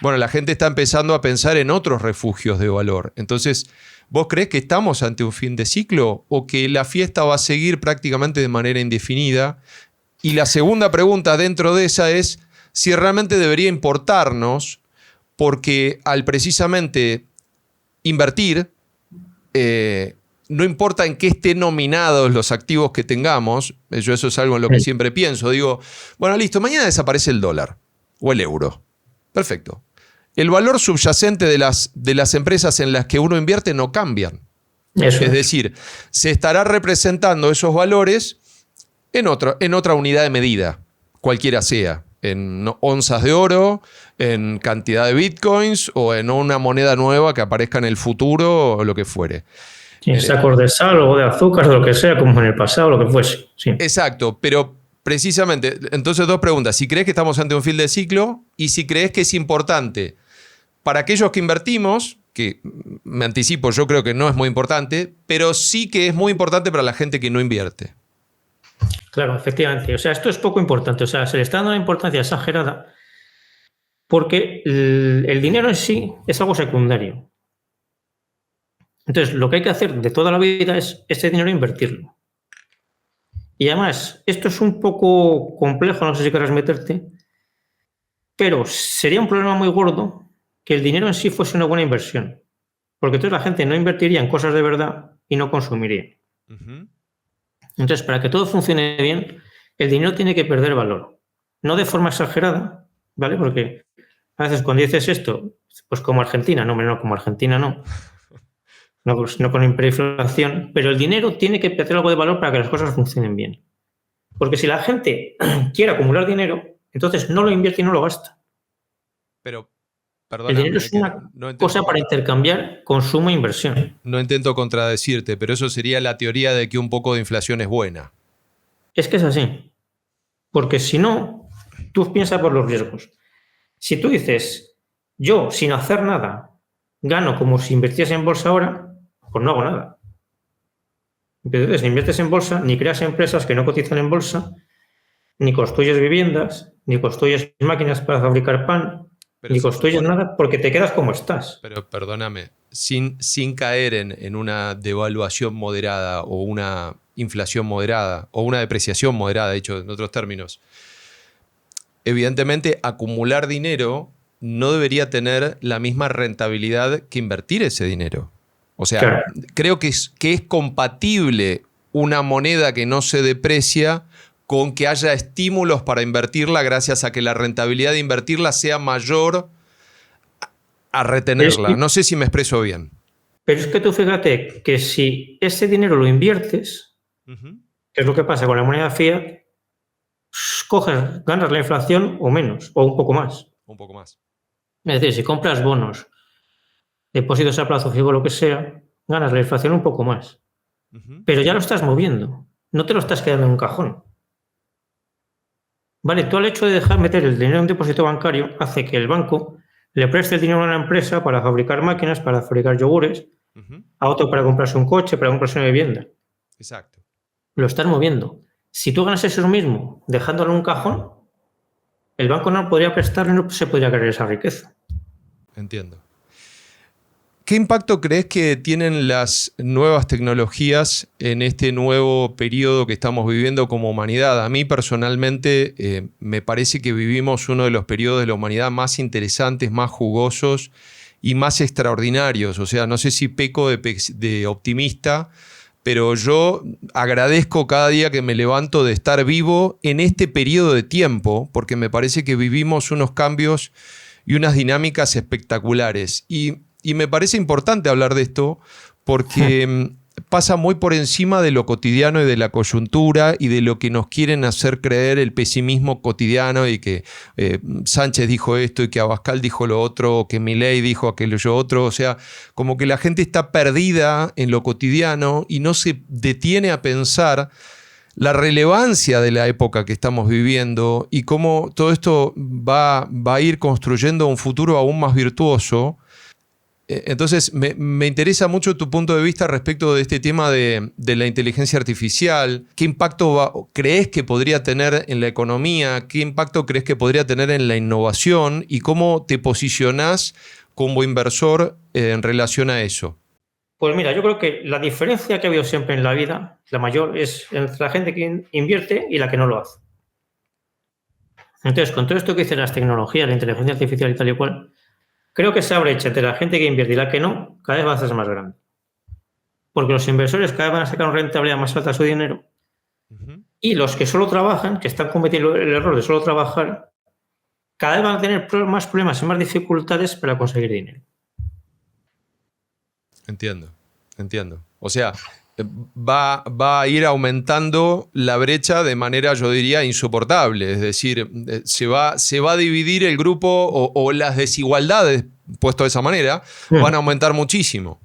la gente está empezando a pensar en otros refugios de valor. Entonces, ¿vos creés que estamos ante un fin de ciclo o que la fiesta va a seguir prácticamente de manera indefinida? Y la segunda pregunta dentro de esa es si realmente debería importarnos, porque al precisamente invertir, no importa en qué estén nominados los activos que tengamos, yo eso es algo en lo que siempre pienso, digo, listo, mañana desaparece el dólar o el euro. Perfecto. El valor subyacente de las empresas en las que uno invierte no cambian. Eso. Es decir, se estará representando esos valores en otra unidad de medida, cualquiera sea. En onzas de oro, en cantidad de bitcoins o en una moneda nueva que aparezca en el futuro o lo que fuere. Sí, sacos de sal o de azúcar o lo que sea, como en el pasado, lo que fuese. Sí. Exacto, pero precisamente, entonces dos preguntas. Si crees que estamos ante un fin de ciclo y si crees que es importante para aquellos que invertimos, que me anticipo, yo creo que no es muy importante, pero sí que es muy importante para la gente que no invierte. Claro, efectivamente. O sea, esto es poco importante. O sea, se le está dando una importancia exagerada porque el dinero en sí es algo secundario. Entonces, lo que hay que hacer de toda la vida es ese dinero invertirlo. Y además, esto es un poco complejo, no sé si querrás meterte, pero sería un problema muy gordo que el dinero en sí fuese una buena inversión. Porque entonces la gente no invertiría en cosas de verdad y no consumiría. Uh-huh. Entonces, para que todo funcione bien, el dinero tiene que perder valor. No de forma exagerada, ¿vale? Porque a veces cuando dices esto, pues como Argentina, no, como Argentina no. No con hiperinflación, pero el dinero tiene que perder algo de valor para que las cosas funcionen bien. Porque si la gente quiere acumular dinero, entonces no lo invierte y no lo gasta. Pero, perdóname, el dinero es una cosa para intercambiar consumo e inversión. No intento contradecirte, pero eso sería la teoría de que un poco de inflación es buena. Es que es así. Porque si no, tú piensas por los riesgos. Si tú dices, yo sin hacer nada gano como si invirtiese en bolsa ahora, pues no hago nada. Entonces, ni inviertes en bolsa, ni creas empresas que no cotizan en bolsa, ni construyes viviendas, ni construyes máquinas para fabricar pan, pero ni construyes nada porque te quedas como estás. Pero perdóname, sin caer en una devaluación moderada o una inflación moderada o una depreciación moderada, dicho en otros términos, evidentemente acumular dinero no debería tener la misma rentabilidad que invertir ese dinero. O sea, claro, creo que es compatible una moneda que no se deprecia con que haya estímulos para invertirla gracias a que la rentabilidad de invertirla sea mayor a retenerla. No sé si me expreso bien. Pero es que tú fíjate que si ese dinero lo inviertes, que es lo que pasa con la moneda fiat, coges, ganas la inflación o menos, o un poco más. Un poco más. Es decir, si compras bonos, depósitos a plazo fijo, lo que sea, ganas la inflación un poco más. Pero ya lo estás moviendo, no te lo estás quedando en un cajón. Vale, tú al hecho de dejar meter el dinero en un depósito bancario hace que el banco le preste el dinero a una empresa para fabricar máquinas, para fabricar yogures, a otro para comprarse un coche, para comprarse una vivienda. Exacto. Lo estás moviendo. Si tú ganas eso mismo dejándolo en un cajón, el banco no podría prestar y no se podría crear esa riqueza. Entiendo. ¿Qué impacto crees que tienen las nuevas tecnologías en este nuevo periodo que estamos viviendo como humanidad? A mí personalmente me parece que vivimos uno de los periodos de la humanidad más interesantes, más jugosos y más extraordinarios. O sea, no sé si peco de optimista, pero yo agradezco cada día que me levanto de estar vivo en este periodo de tiempo, porque me parece que vivimos unos cambios y unas dinámicas espectaculares. Y me parece importante hablar de esto porque pasa muy por encima de lo cotidiano y de la coyuntura y de lo que nos quieren hacer creer el pesimismo cotidiano y que Sánchez dijo esto y que Abascal dijo lo otro, o que Milei dijo aquello otro. O sea, como que la gente está perdida en lo cotidiano y no se detiene a pensar la relevancia de la época que estamos viviendo y cómo todo esto va a ir construyendo un futuro aún más virtuoso. Entonces, me interesa mucho tu punto de vista respecto de este tema de la inteligencia artificial. ¿Qué impacto crees que podría tener en la economía? ¿Qué impacto crees que podría tener en la innovación? ¿Y cómo te posicionás como inversor en relación a eso? Pues mira, yo creo que la diferencia que ha habido siempre en la vida, la mayor, es entre la gente que invierte y la que no lo hace. Entonces, con todo esto que dicen las tecnologías, la inteligencia artificial y tal y cual, creo que esa brecha entre la gente que invierte y la que no, cada vez va a hacerse más grande. Porque los inversores cada vez van a sacar una rentabilidad más alta a su dinero y los que solo trabajan, que están cometiendo el error de solo trabajar, cada vez van a tener más problemas y más dificultades para conseguir dinero. Entiendo. O sea, va a ir aumentando la brecha de manera, yo diría, insoportable. Es decir, se va a dividir el grupo o las desigualdades, puesto de esa manera, van a aumentar muchísimo.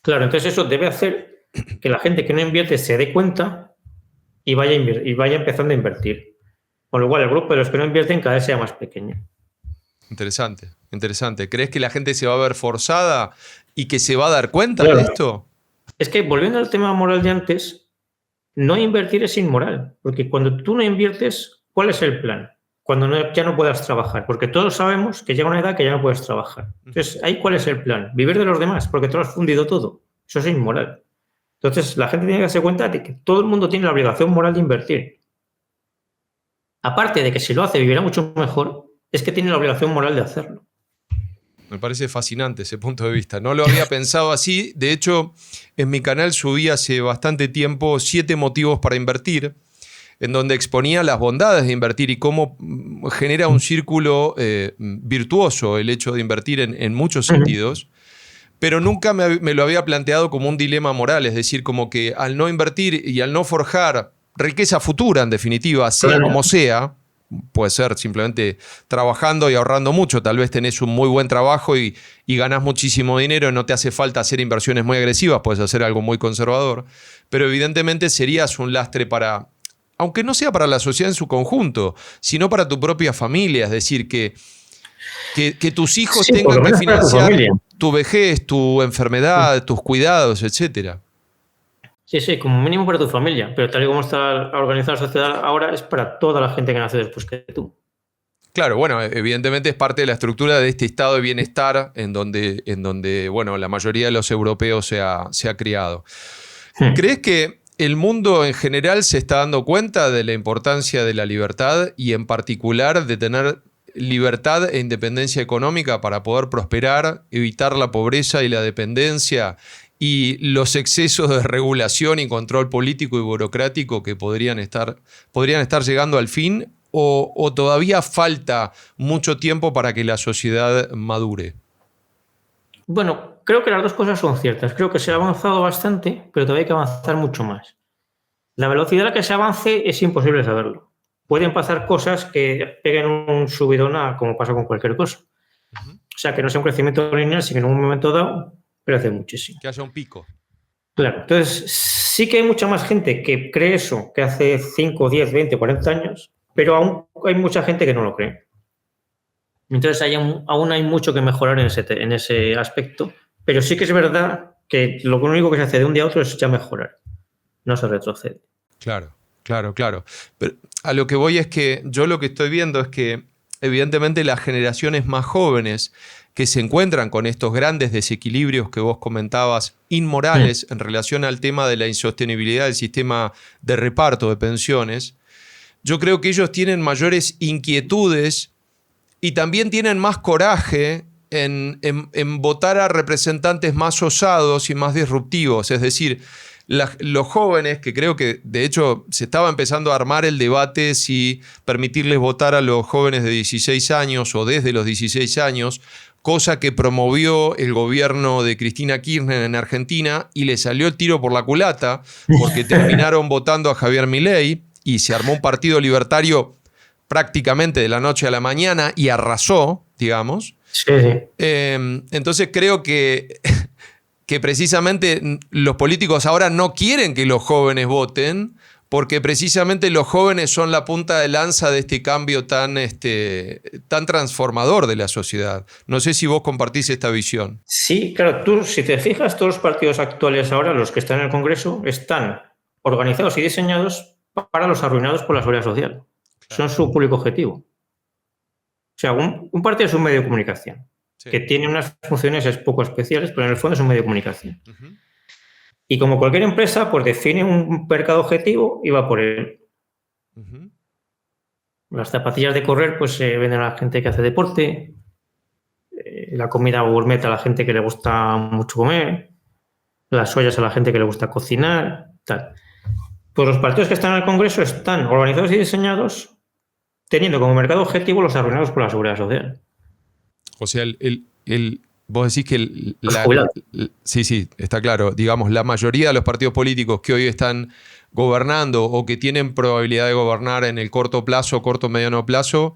Claro, entonces eso debe hacer que la gente que no invierte se dé cuenta y vaya empezando a invertir. Con lo cual, el grupo de los que no invierten cada vez sea más pequeño. Interesante. ¿Crees que la gente se va a ver forzada y que se va a dar cuenta de esto? Es que, volviendo al tema moral de antes, no invertir es inmoral, porque cuando tú no inviertes, ¿cuál es el plan? Cuando ya no puedas trabajar, porque todos sabemos que llega una edad que ya no puedes trabajar. Entonces, ¿ahí cuál es el plan? Vivir de los demás, porque tú has fundido todo. Eso es inmoral. Entonces, la gente tiene que darse cuenta de que todo el mundo tiene la obligación moral de invertir. Aparte de que si lo hace vivirá mucho mejor, es que tiene la obligación moral de hacerlo. Me parece fascinante ese punto de vista. No lo había pensado así. De hecho, en mi canal subí hace bastante tiempo 7 motivos para invertir, en donde exponía las bondades de invertir y cómo genera un círculo virtuoso el hecho de invertir en muchos sentidos. Pero nunca me lo había planteado como un dilema moral, es decir, como que al no invertir y al no forjar riqueza futura, en definitiva, sea como sea, puede ser simplemente trabajando y ahorrando mucho, tal vez tenés un muy buen trabajo y ganás muchísimo dinero, no te hace falta hacer inversiones muy agresivas, puedes hacer algo muy conservador, pero evidentemente serías un lastre para, aunque no sea para la sociedad en su conjunto, sino para tu propia familia, es decir, que tus hijos tengan que financiar tu vejez, tu enfermedad, tus cuidados, etcétera. Sí, como mínimo para tu familia, pero tal y como está organizada la sociedad ahora, es para toda la gente que nace después que tú. Claro, bueno, evidentemente es parte de la estructura de este estado de bienestar en donde bueno, la mayoría de los europeos se ha criado. ¿Crees que el mundo en general se está dando cuenta de la importancia de la libertad y en particular de tener libertad e independencia económica para poder prosperar, evitar la pobreza y la dependencia y los excesos de regulación y control político y burocrático que podrían estar llegando al fin? ¿O todavía falta mucho tiempo para que la sociedad madure? Bueno, creo que las dos cosas son ciertas. Creo que se ha avanzado bastante, pero todavía hay que avanzar mucho más. La velocidad a la que se avance es imposible saberlo. Pueden pasar cosas que peguen un subidón como pasa con cualquier cosa. O sea, que no sea un crecimiento lineal, sino que en un momento dado crece muchísimo. Que haya un pico. Claro, entonces sí que hay mucha más gente que cree eso que hace 5, 10, 20, 40 años, pero aún hay mucha gente que no lo cree. Entonces aún hay mucho que mejorar en ese aspecto, pero sí que es verdad que lo único que se hace de un día a otro es ya mejorar. no se retrocede. Claro, claro, claro. Pero a lo que voy es que yo lo que estoy viendo es que evidentemente las generaciones más jóvenes que se encuentran con estos grandes desequilibrios que vos comentabas, inmorales, en relación al tema de la insostenibilidad del sistema de reparto de pensiones, yo creo que ellos tienen mayores inquietudes y también tienen más coraje en votar a representantes más osados y más disruptivos. Es decir, los jóvenes, que creo que de hecho se estaba empezando a armar el debate si permitirles votar a los jóvenes de 16 años o desde los 16 años, cosa que promovió el gobierno de Cristina Kirchner en Argentina y le salió el tiro por la culata porque terminaron votando a Javier Milei y se armó un partido libertario prácticamente de la noche a la mañana y arrasó, digamos. Sí, sí. Entonces creo que precisamente los políticos ahora no quieren que los jóvenes voten porque precisamente los jóvenes son la punta de lanza de este cambio tan transformador de la sociedad. No sé si vos compartís esta visión. Sí, claro, tú si te fijas, todos los partidos actuales ahora, los que están en el Congreso, están organizados y diseñados para los arruinados por la seguridad social. Son su público objetivo. O sea, un partido es un medio de comunicación, sí, que tiene unas funciones poco especiales, pero en el fondo es un medio de comunicación. Uh-huh. Y como cualquier empresa, pues define un mercado objetivo y va por él. Uh-huh. Las zapatillas de correr, pues se venden a la gente que hace deporte, la comida gourmet a la gente que le gusta mucho comer, las ollas a la gente que le gusta cocinar, tal. Pues los partidos que están en el Congreso están organizados y diseñados teniendo como mercado objetivo los arruinados por la seguridad social. O sea, vos decís que sí, está claro. Digamos, la mayoría de los partidos políticos que hoy están gobernando o que tienen probabilidad de gobernar en el corto plazo, corto mediano plazo,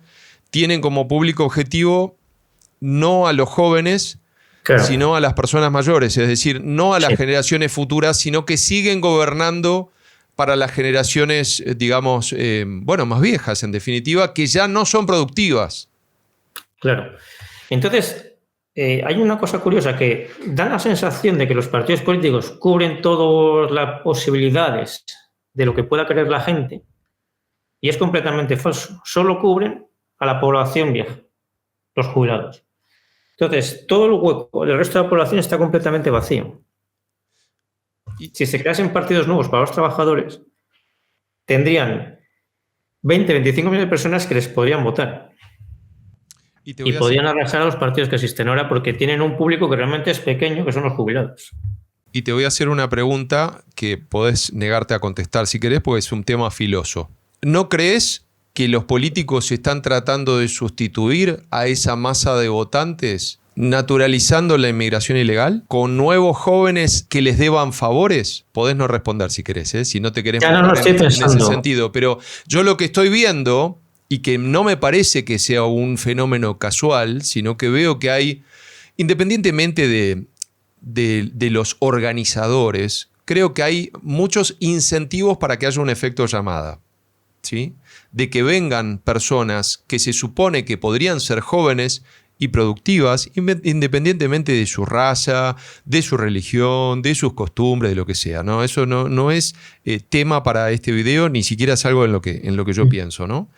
tienen como público objetivo no a los jóvenes, claro, sino a las personas mayores. Es decir, no a las generaciones futuras, sino que siguen gobernando para las generaciones, digamos, más viejas, en definitiva, que ya no son productivas. Claro. Entonces, hay una cosa curiosa que da la sensación de que los partidos políticos cubren todas las posibilidades de lo que pueda querer la gente, y es completamente falso. Solo cubren a la población vieja, los jubilados. Entonces, todo el hueco del resto de la población está completamente vacío. Si se creasen partidos nuevos para los trabajadores, tendrían 20, 25 millones de personas que les podrían votar. Y podrían arrasar a los partidos que existen ahora porque tienen un público que realmente es pequeño, que son los jubilados. Y te voy a hacer una pregunta que podés negarte a contestar si querés, porque es un tema filoso. ¿No crees que los políticos están tratando de sustituir a esa masa de votantes naturalizando la inmigración ilegal con nuevos jóvenes que les deban favores? Podés no responder si querés, si no te querés meter en ese sentido. Pero yo lo que estoy viendo, y que no me parece que sea un fenómeno casual, sino que veo que hay, independientemente de los organizadores, creo que hay muchos incentivos para que haya un efecto llamada, ¿sí? De que vengan personas que se supone que podrían ser jóvenes y productivas, independientemente de su raza, de su religión, de sus costumbres, de lo que sea, ¿no? Eso no es tema para este video, ni siquiera es algo en lo que yo pienso, ¿no?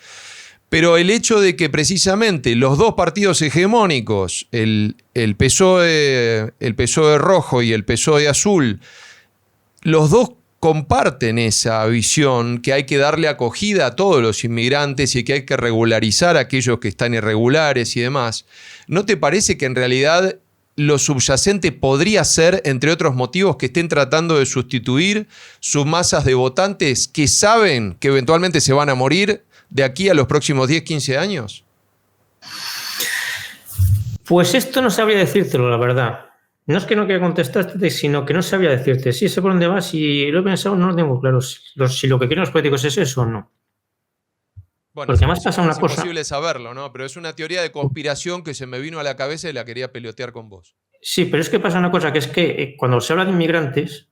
Pero el hecho de que precisamente los dos partidos hegemónicos, el PSOE rojo y el PSOE azul, los dos comparten esa visión que hay que darle acogida a todos los inmigrantes y que hay que regularizar a aquellos que están irregulares y demás. ¿No te parece que en realidad lo subyacente podría ser, entre otros motivos, que estén tratando de sustituir sus masas de votantes que saben que eventualmente se van a morir de aquí a los próximos 10, 15 años? Pues esto no sabría decírtelo, la verdad. No es que no quiera contestarte, sino que no sabría decirte. Sí, sé por dónde vas y lo he pensado, no lo tengo claro. Si lo que quieren los políticos es eso o no. Bueno, porque además pasa una cosa. Es imposible saberlo, ¿no? Pero es una teoría de conspiración que se me vino a la cabeza y la quería pelotear con vos. Sí, pero es que pasa una cosa, que es que cuando se habla de inmigrantes,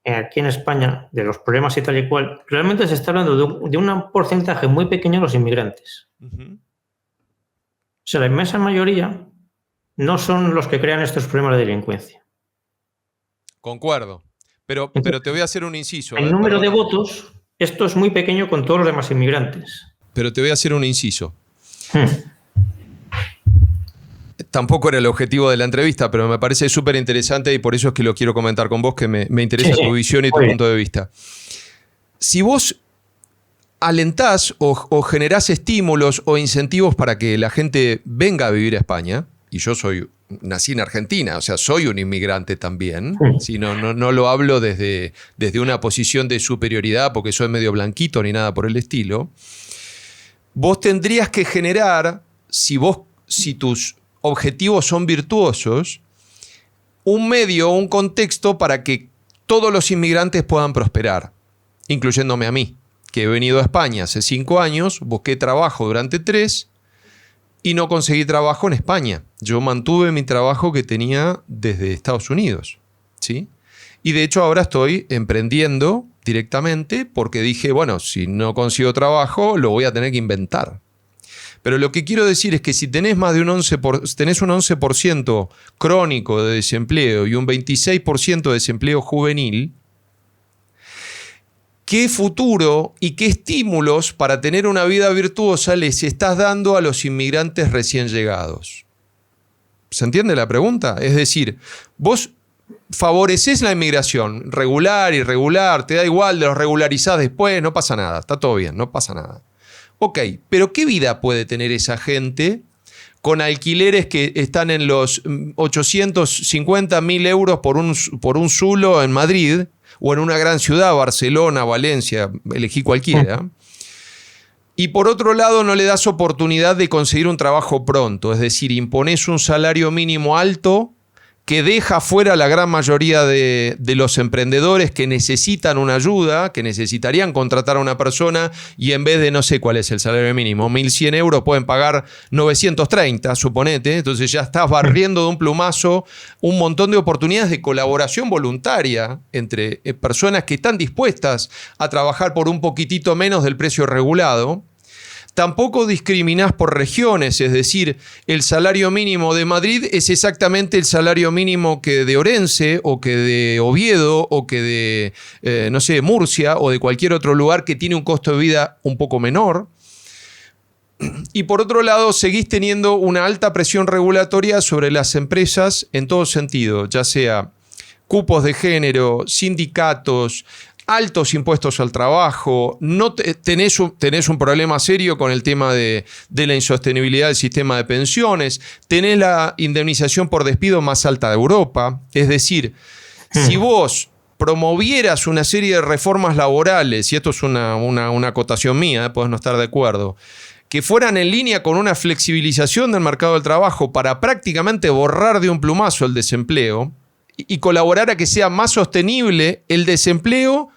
aquí en España, de los problemas y tal y cual, realmente se está hablando de un porcentaje muy pequeño de los inmigrantes. O sea, la inmensa mayoría no son los que crean estos problemas de delincuencia. Concuerdo. Pero Entonces, te voy a hacer un inciso. el número de votos, esto es muy pequeño con todos los demás inmigrantes. Pero te voy a hacer un inciso. Hmm. Tampoco era el objetivo de la entrevista, pero me parece súper interesante y por eso es que lo quiero comentar con vos, que me interesa tu visión y tu punto de vista. Si vos alentás o generás estímulos o incentivos para que la gente venga a vivir a España, y yo nací en Argentina, o sea, soy un inmigrante también, si no lo hablo desde una posición de superioridad porque soy medio blanquito ni nada por el estilo, vos tendrías que generar, si tus objetivos son virtuosos, un medio o un contexto para que todos los inmigrantes puedan prosperar, incluyéndome a mí, que he venido a España hace 5 años, busqué trabajo durante 3 y no conseguí trabajo en España. Yo mantuve mi trabajo que tenía desde Estados Unidos, ¿sí? Y de hecho ahora estoy emprendiendo directamente porque dije, bueno, si no consigo trabajo, lo voy a tener que inventar. Pero lo que quiero decir es que si tenés más de tenés un 11% crónico de desempleo y un 26% de desempleo juvenil, ¿qué futuro y qué estímulos para tener una vida virtuosa les estás dando a los inmigrantes recién llegados? ¿Se entiende la pregunta? Es decir, vos favoreces la inmigración, regular, irregular, te da igual, los regularizás después, no pasa nada, está todo bien, no pasa nada. Ok, pero ¿qué vida puede tener esa gente con alquileres que están en los 850.000 euros por un zulo en Madrid o en una gran ciudad, Barcelona, Valencia, elegí cualquiera? Y por otro lado no le das oportunidad de conseguir un trabajo pronto, es decir, imponés un salario mínimo alto que deja fuera a la gran mayoría de los emprendedores que necesitan una ayuda, que necesitarían contratar a una persona y en vez de, no sé cuál es el salario mínimo, 1.100 euros pueden pagar 930, suponete. Entonces ya estás barriendo de un plumazo un montón de oportunidades de colaboración voluntaria entre personas que están dispuestas a trabajar por un poquitito menos del precio regulado. Tampoco discriminás por regiones, es decir, el salario mínimo de Madrid es exactamente el salario mínimo que de Orense o que de Oviedo o que de, no sé, Murcia o de cualquier otro lugar que tiene un costo de vida un poco menor. Y por otro lado, seguís teniendo una alta presión regulatoria sobre las empresas en todo sentido, ya sea cupos de género, sindicatos, altos impuestos al trabajo, tenés un problema serio con el tema de la insostenibilidad del sistema de pensiones, tenés la indemnización por despido más alta de Europa. Es decir, si vos promovieras una serie de reformas laborales, y esto es una acotación mía, podés no estar de acuerdo, que fueran en línea con una flexibilización del mercado del trabajo para prácticamente borrar de un plumazo el desempleo y colaborar a que sea más sostenible el desempleo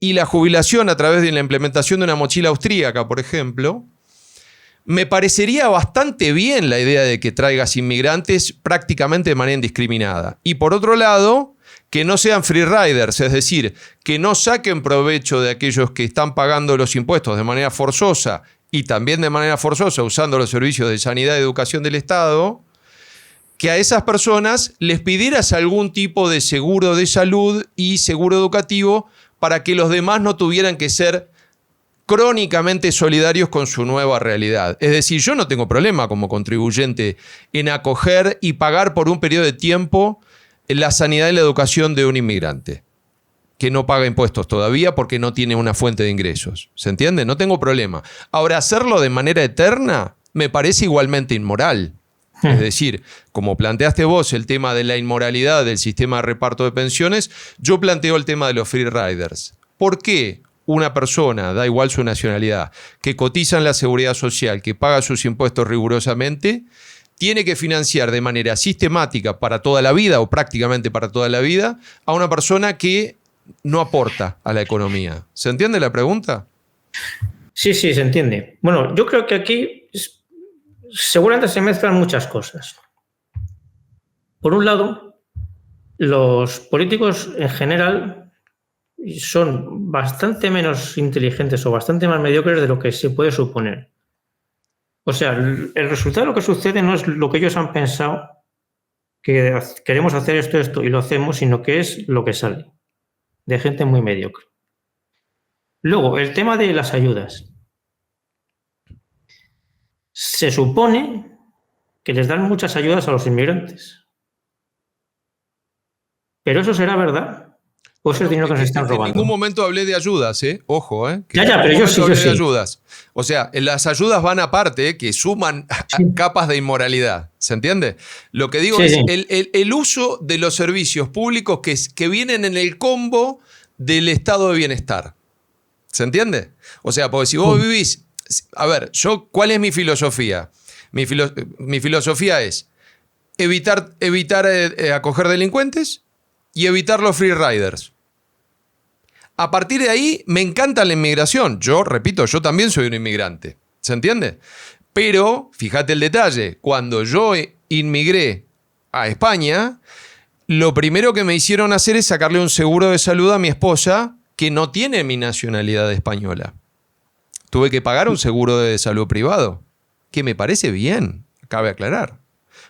y la jubilación a través de la implementación de una mochila austríaca, por ejemplo, me parecería bastante bien la idea de que traigas inmigrantes prácticamente de manera indiscriminada. Y por otro lado, que no sean free riders, es decir, que no saquen provecho de aquellos que están pagando los impuestos de manera forzosa y también de manera forzosa usando los servicios de sanidad y educación del Estado, que a esas personas les pidieras algún tipo de seguro de salud y seguro educativo para que los demás no tuvieran que ser crónicamente solidarios con su nueva realidad. Es decir, yo no tengo problema como contribuyente en acoger y pagar por un periodo de tiempo la sanidad y la educación de un inmigrante que no paga impuestos todavía porque no tiene una fuente de ingresos. ¿Se entiende? No tengo problema. Ahora, hacerlo de manera eterna me parece igualmente inmoral. Es decir, como planteaste vos el tema de la inmoralidad del sistema de reparto de pensiones, yo planteo el tema de los free riders. ¿Por qué una persona, da igual su nacionalidad, que cotiza en la seguridad social, que paga sus impuestos rigurosamente, tiene que financiar de manera sistemática para toda la vida o prácticamente para toda la vida a una persona que no aporta a la economía? ¿Se entiende la pregunta? Sí, se entiende. Bueno, yo creo que aquí seguramente se mezclan muchas cosas. Por un lado, los políticos en general son bastante menos inteligentes o bastante más mediocres de lo que se puede suponer. O sea, el resultado de lo que sucede no es lo que ellos han pensado, que queremos hacer esto y lo hacemos, sino que es lo que sale. de gente muy mediocre. Luego, el tema de las ayudas. Se supone que les dan muchas ayudas a los inmigrantes. ¿Pero eso será verdad? ¿O eso es dinero que nos están robando? En ningún momento hablé de ayudas, ¿eh? Ojo, ¿eh? Ya, pero yo sí. De ayudas. O sea, las ayudas van aparte, que suman capas de inmoralidad. ¿Se entiende? Lo que digo es el uso de los servicios públicos que vienen en el combo del estado de bienestar. ¿Se entiende? O sea, porque si vos vivís... A ver, ¿cuál es mi filosofía? Mi filosofía es evitar acoger delincuentes y evitar los free riders. A partir de ahí, me encanta la inmigración. Yo, repito, yo también soy un inmigrante. ¿Se entiende? Pero, fíjate el detalle, cuando yo inmigré a España, lo primero que me hicieron hacer es sacarle un seguro de salud a mi esposa que no tiene mi nacionalidad española. Tuve que pagar un seguro de salud privado, que me parece bien, cabe aclarar.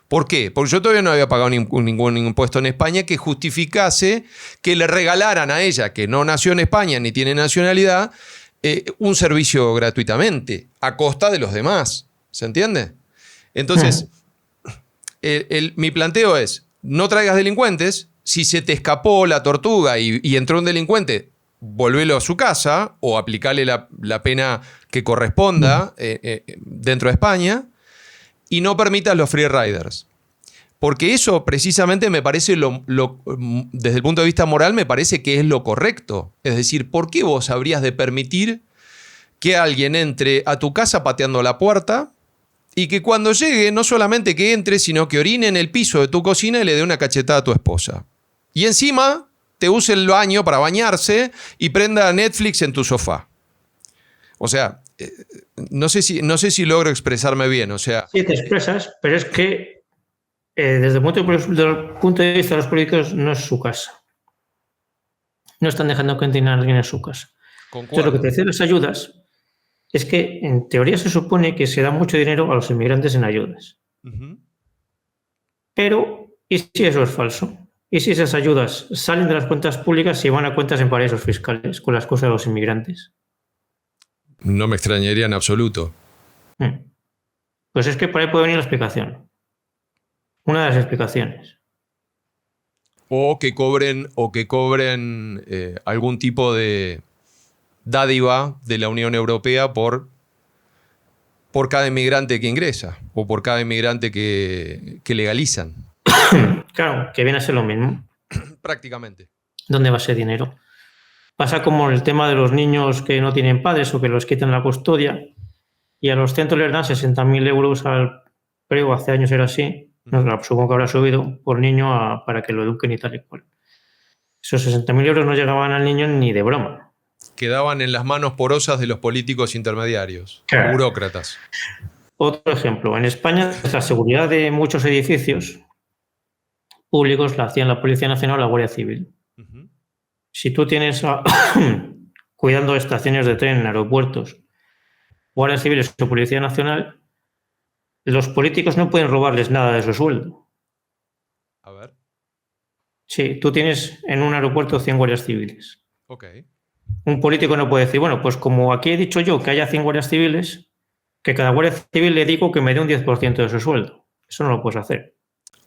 ¿Por qué? Porque yo todavía no había pagado ningún impuesto en España que justificase que le regalaran a ella, que no nació en España ni tiene nacionalidad, un servicio gratuitamente, a costa de los demás. ¿Se entiende? Entonces, mi planteo es, no traigas delincuentes. Si se te escapó la tortuga y entró un delincuente, volvelo a su casa o aplicarle la pena que corresponda dentro de España. Y no permitas los free riders. Porque eso precisamente me parece, desde el punto de vista moral, me parece que es lo correcto. Es decir, ¿por qué vos habrías de permitir que alguien entre a tu casa pateando la puerta y que cuando llegue no solamente que entre, sino que orine en el piso de tu cocina y le dé una cachetada a tu esposa? Y encima te use el baño para bañarse y prenda Netflix en tu sofá. O sea... No sé si logro expresarme bien, o sea... Sí, te expresas, pero es que desde el punto de vista de los políticos no es su casa. No están dejando que entre a alguien en su casa. Entonces, lo que te decían las ayudas es que en teoría se supone que se da mucho dinero a los inmigrantes en ayudas. Pero, ¿y si eso es falso? ¿Y si esas ayudas salen de las cuentas públicas y van a cuentas en paraísos fiscales con las cosas de los inmigrantes? No me extrañaría en absoluto. Pues es que por ahí puede venir la explicación. Una de las explicaciones. O que cobren algún tipo de dádiva de la Unión Europea por cada inmigrante que ingresa o por cada inmigrante que legalizan. Claro, que viene a ser lo mismo. Prácticamente. ¿Dónde va ese dinero? Pasa como el tema de los niños que no tienen padres o que los quitan la custodia y a los centros les dan 60.000 euros al... Creo hace años era así, supongo que habrá subido por niño para que lo eduquen y tal y cual. Esos 60.000 euros no llegaban al niño ni de broma. Quedaban en las manos porosas de los políticos intermediarios, claro. Burócratas. Otro ejemplo, en España la seguridad de muchos edificios públicos la hacían la Policía Nacional o la Guardia Civil. Si tú tienes cuidando estaciones de tren en aeropuertos, guardias civiles o Policía Nacional, los políticos no pueden robarles nada de su sueldo. A ver. Sí, tú tienes en un aeropuerto 100 guardias civiles. Ok. Un político no puede decir, bueno, pues como aquí he dicho yo que haya 100 guardias civiles, que cada guardia civil le digo que me dé un 10% de su sueldo. Eso no lo puedes hacer.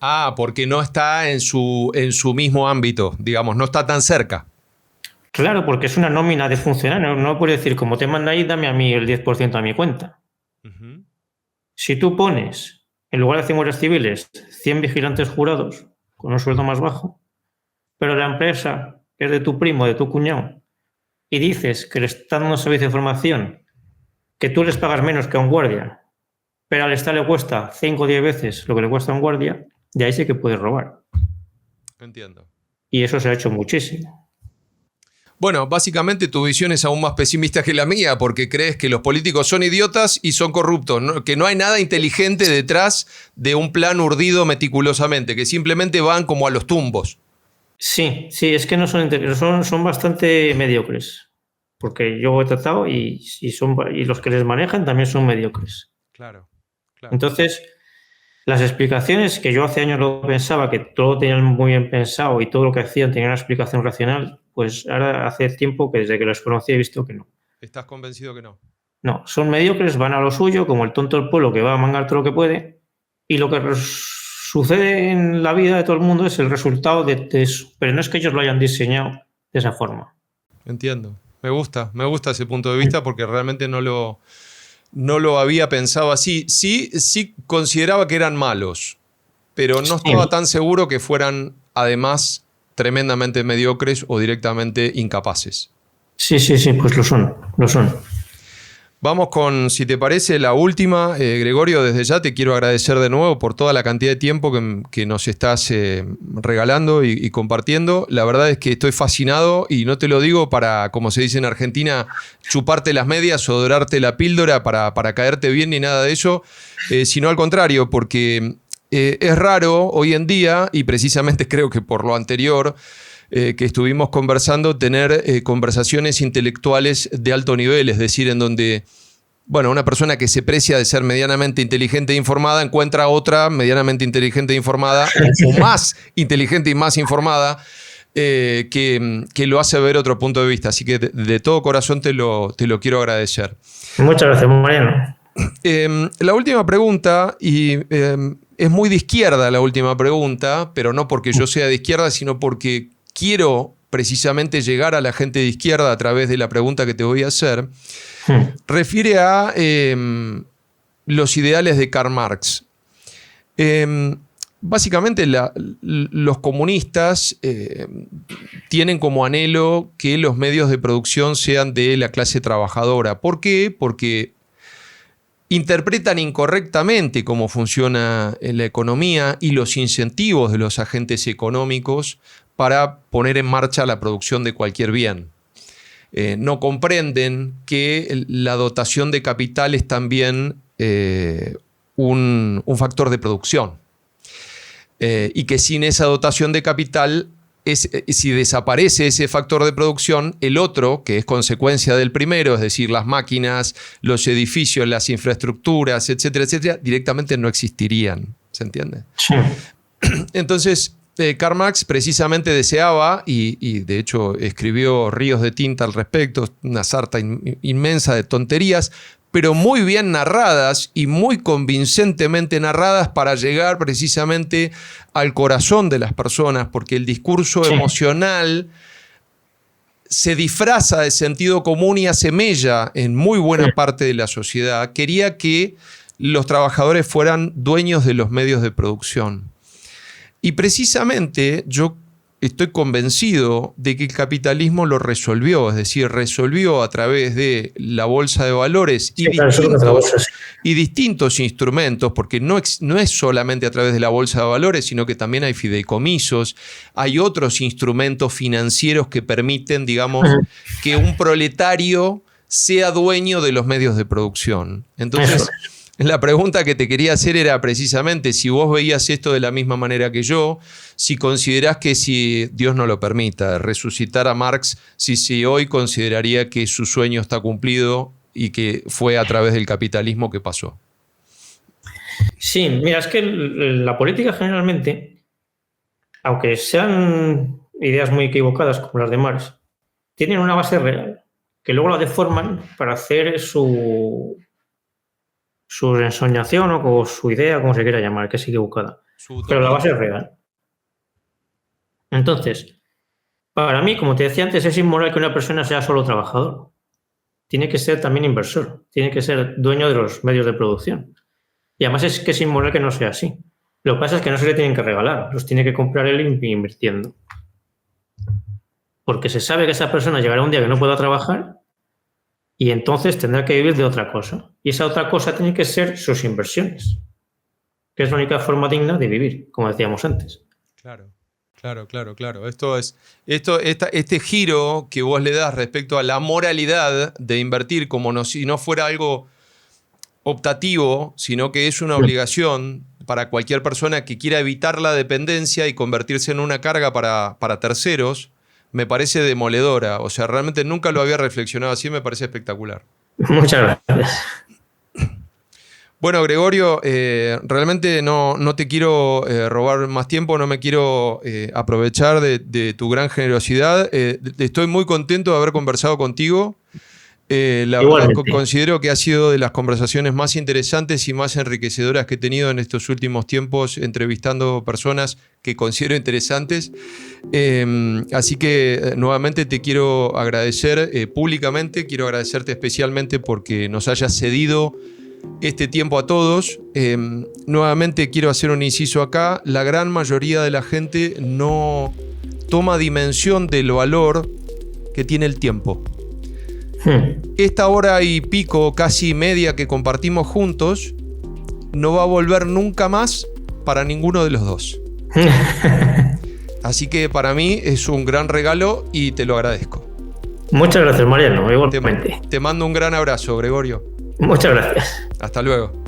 Ah, porque no está en su mismo ámbito, digamos, no está tan cerca. Claro, porque es una nómina de funcionario. No puede decir, como te manda ahí, dame a mí el 10% a mi cuenta. Si tú pones, en lugar de 100 guardias civiles, 100 vigilantes jurados con un sueldo más bajo, pero la empresa que es de tu primo, de tu cuñado, y dices que le están dando un servicio de información que tú les pagas menos que a un guardia, pero al Estado le cuesta 5 o 10 veces lo que le cuesta a un guardia, de ahí sí que puedes robar. Entiendo. Y eso se ha hecho muchísimo. Bueno, básicamente tu visión es aún más pesimista que la mía, porque crees que los políticos son idiotas y son corruptos, ¿no? Que no hay nada inteligente detrás de un plan urdido meticulosamente, que simplemente van como a los tumbos. Sí, es que no son bastante mediocres, porque yo he tratado y los que les manejan también son mediocres. Claro. Entonces, Las explicaciones, que yo hace años lo pensaba, que todo lo tenían muy bien pensado y todo lo que hacían tenía una explicación racional, pues ahora hace tiempo que desde que los conocí he visto que no. ¿Estás convencido que no? No, son mediocres, van a lo suyo, como el tonto del pueblo que va a mangar todo lo que puede, y lo que sucede en la vida de todo el mundo es el resultado de eso. Pero no es que ellos lo hayan diseñado de esa forma. Entiendo. Me gusta ese punto de vista porque realmente no lo había pensado así. Sí consideraba que eran malos, pero no estaba tan seguro que fueran además tremendamente mediocres o directamente incapaces. Sí, pues lo son. Vamos con, si te parece, la última. Gregorio, desde ya te quiero agradecer de nuevo por toda la cantidad de tiempo que nos estás regalando y compartiendo. La verdad es que estoy fascinado y no te lo digo para, como se dice en Argentina, chuparte las medias o dorarte la píldora para caerte bien ni nada de eso, sino al contrario, porque es raro hoy en día, y precisamente creo que por lo anterior, que estuvimos conversando, tener conversaciones intelectuales de alto nivel, es decir, en donde, bueno, una persona que se precia de ser medianamente inteligente e informada encuentra a otra medianamente inteligente e informada, o más inteligente y más informada, que lo hace ver otro punto de vista. Así que de todo corazón te lo quiero agradecer. Muchas gracias, Mariano. La última pregunta, y es muy de izquierda la última pregunta, pero no porque yo sea de izquierda, sino porque quiero precisamente llegar a la gente de izquierda a través de la pregunta que te voy a hacer, refiere a los ideales de Karl Marx. Básicamente los comunistas tienen como anhelo que los medios de producción sean de la clase trabajadora. ¿Por qué? Porque interpretan incorrectamente cómo funciona la economía y los incentivos de los agentes económicos para poner en marcha la producción de cualquier bien. No comprenden que la dotación de capital es también un factor de producción. Y que sin esa dotación de capital, si desaparece ese factor de producción, el otro, que es consecuencia del primero, es decir, las máquinas, los edificios, las infraestructuras, etcétera, etcétera, directamente no existirían. ¿Se entiende? Sí. Entonces, Karl Marx precisamente deseaba, y de hecho escribió ríos de tinta al respecto, una sarta inmensa de tonterías, pero muy bien narradas y muy convincentemente narradas para llegar precisamente al corazón de las personas, porque el discurso emocional se disfraza de sentido común y hace mella en muy buena parte de la sociedad. Quería que los trabajadores fueran dueños de los medios de producción. Y precisamente yo estoy convencido de que el capitalismo lo resolvió, es decir, resolvió a través de la bolsa de valores y distintos instrumentos, porque no es solamente a través de la bolsa de valores, sino que también hay fideicomisos, hay otros instrumentos financieros que permiten, digamos, que un proletario sea dueño de los medios de producción. Entonces, la pregunta que te quería hacer era precisamente si vos veías esto de la misma manera que yo, si considerás que, si Dios no lo permita, resucitar a Marx, si hoy consideraría que su sueño está cumplido y que fue a través del capitalismo que pasó. Sí, mira, es que la política generalmente, aunque sean ideas muy equivocadas como las de Marx, tienen una base real, que luego la deforman para hacer su ensoñación o su idea, como se quiera llamar, que es equivocada. Pero la base es real. Entonces, para mí, como te decía antes, es inmoral que una persona sea solo trabajador. Tiene que ser también inversor, tiene que ser dueño de los medios de producción. Y además es que es inmoral que no sea así. Lo que pasa es que no se le tienen que regalar, los tiene que comprar él invirtiendo. Porque se sabe que esa persona llegará un día que no pueda trabajar y entonces tendrá que vivir de otra cosa. Y esa otra cosa tiene que ser sus inversiones, que es la única forma digna de vivir, como decíamos antes. Claro. Este giro que vos le das respecto a la moralidad de invertir, como si no fuera algo optativo, sino que es una obligación para cualquier persona que quiera evitar la dependencia y convertirse en una carga para terceros, me parece demoledora. O sea, realmente nunca lo había reflexionado así, me parece espectacular. Muchas gracias. Bueno, Gregorio, realmente no te quiero robar más tiempo, no me quiero aprovechar de tu gran generosidad. Estoy muy contento de haber conversado contigo. La verdad considero que ha sido de las conversaciones más interesantes y más enriquecedoras que he tenido en estos últimos tiempos entrevistando personas que considero interesantes. Así que nuevamente te quiero agradecer públicamente, quiero agradecerte especialmente porque nos hayas cedido este tiempo a todos. Nuevamente quiero hacer un inciso acá. La gran mayoría de la gente no toma dimensión del valor que tiene el tiempo. Esta hora y pico, casi media que compartimos juntos, no va a volver nunca más para ninguno de los dos. Así que para mí es un gran regalo y te lo agradezco. Muchas gracias, Mariano, igualmente. Te mando un gran abrazo, Gregorio. Muchas gracias. Hasta luego.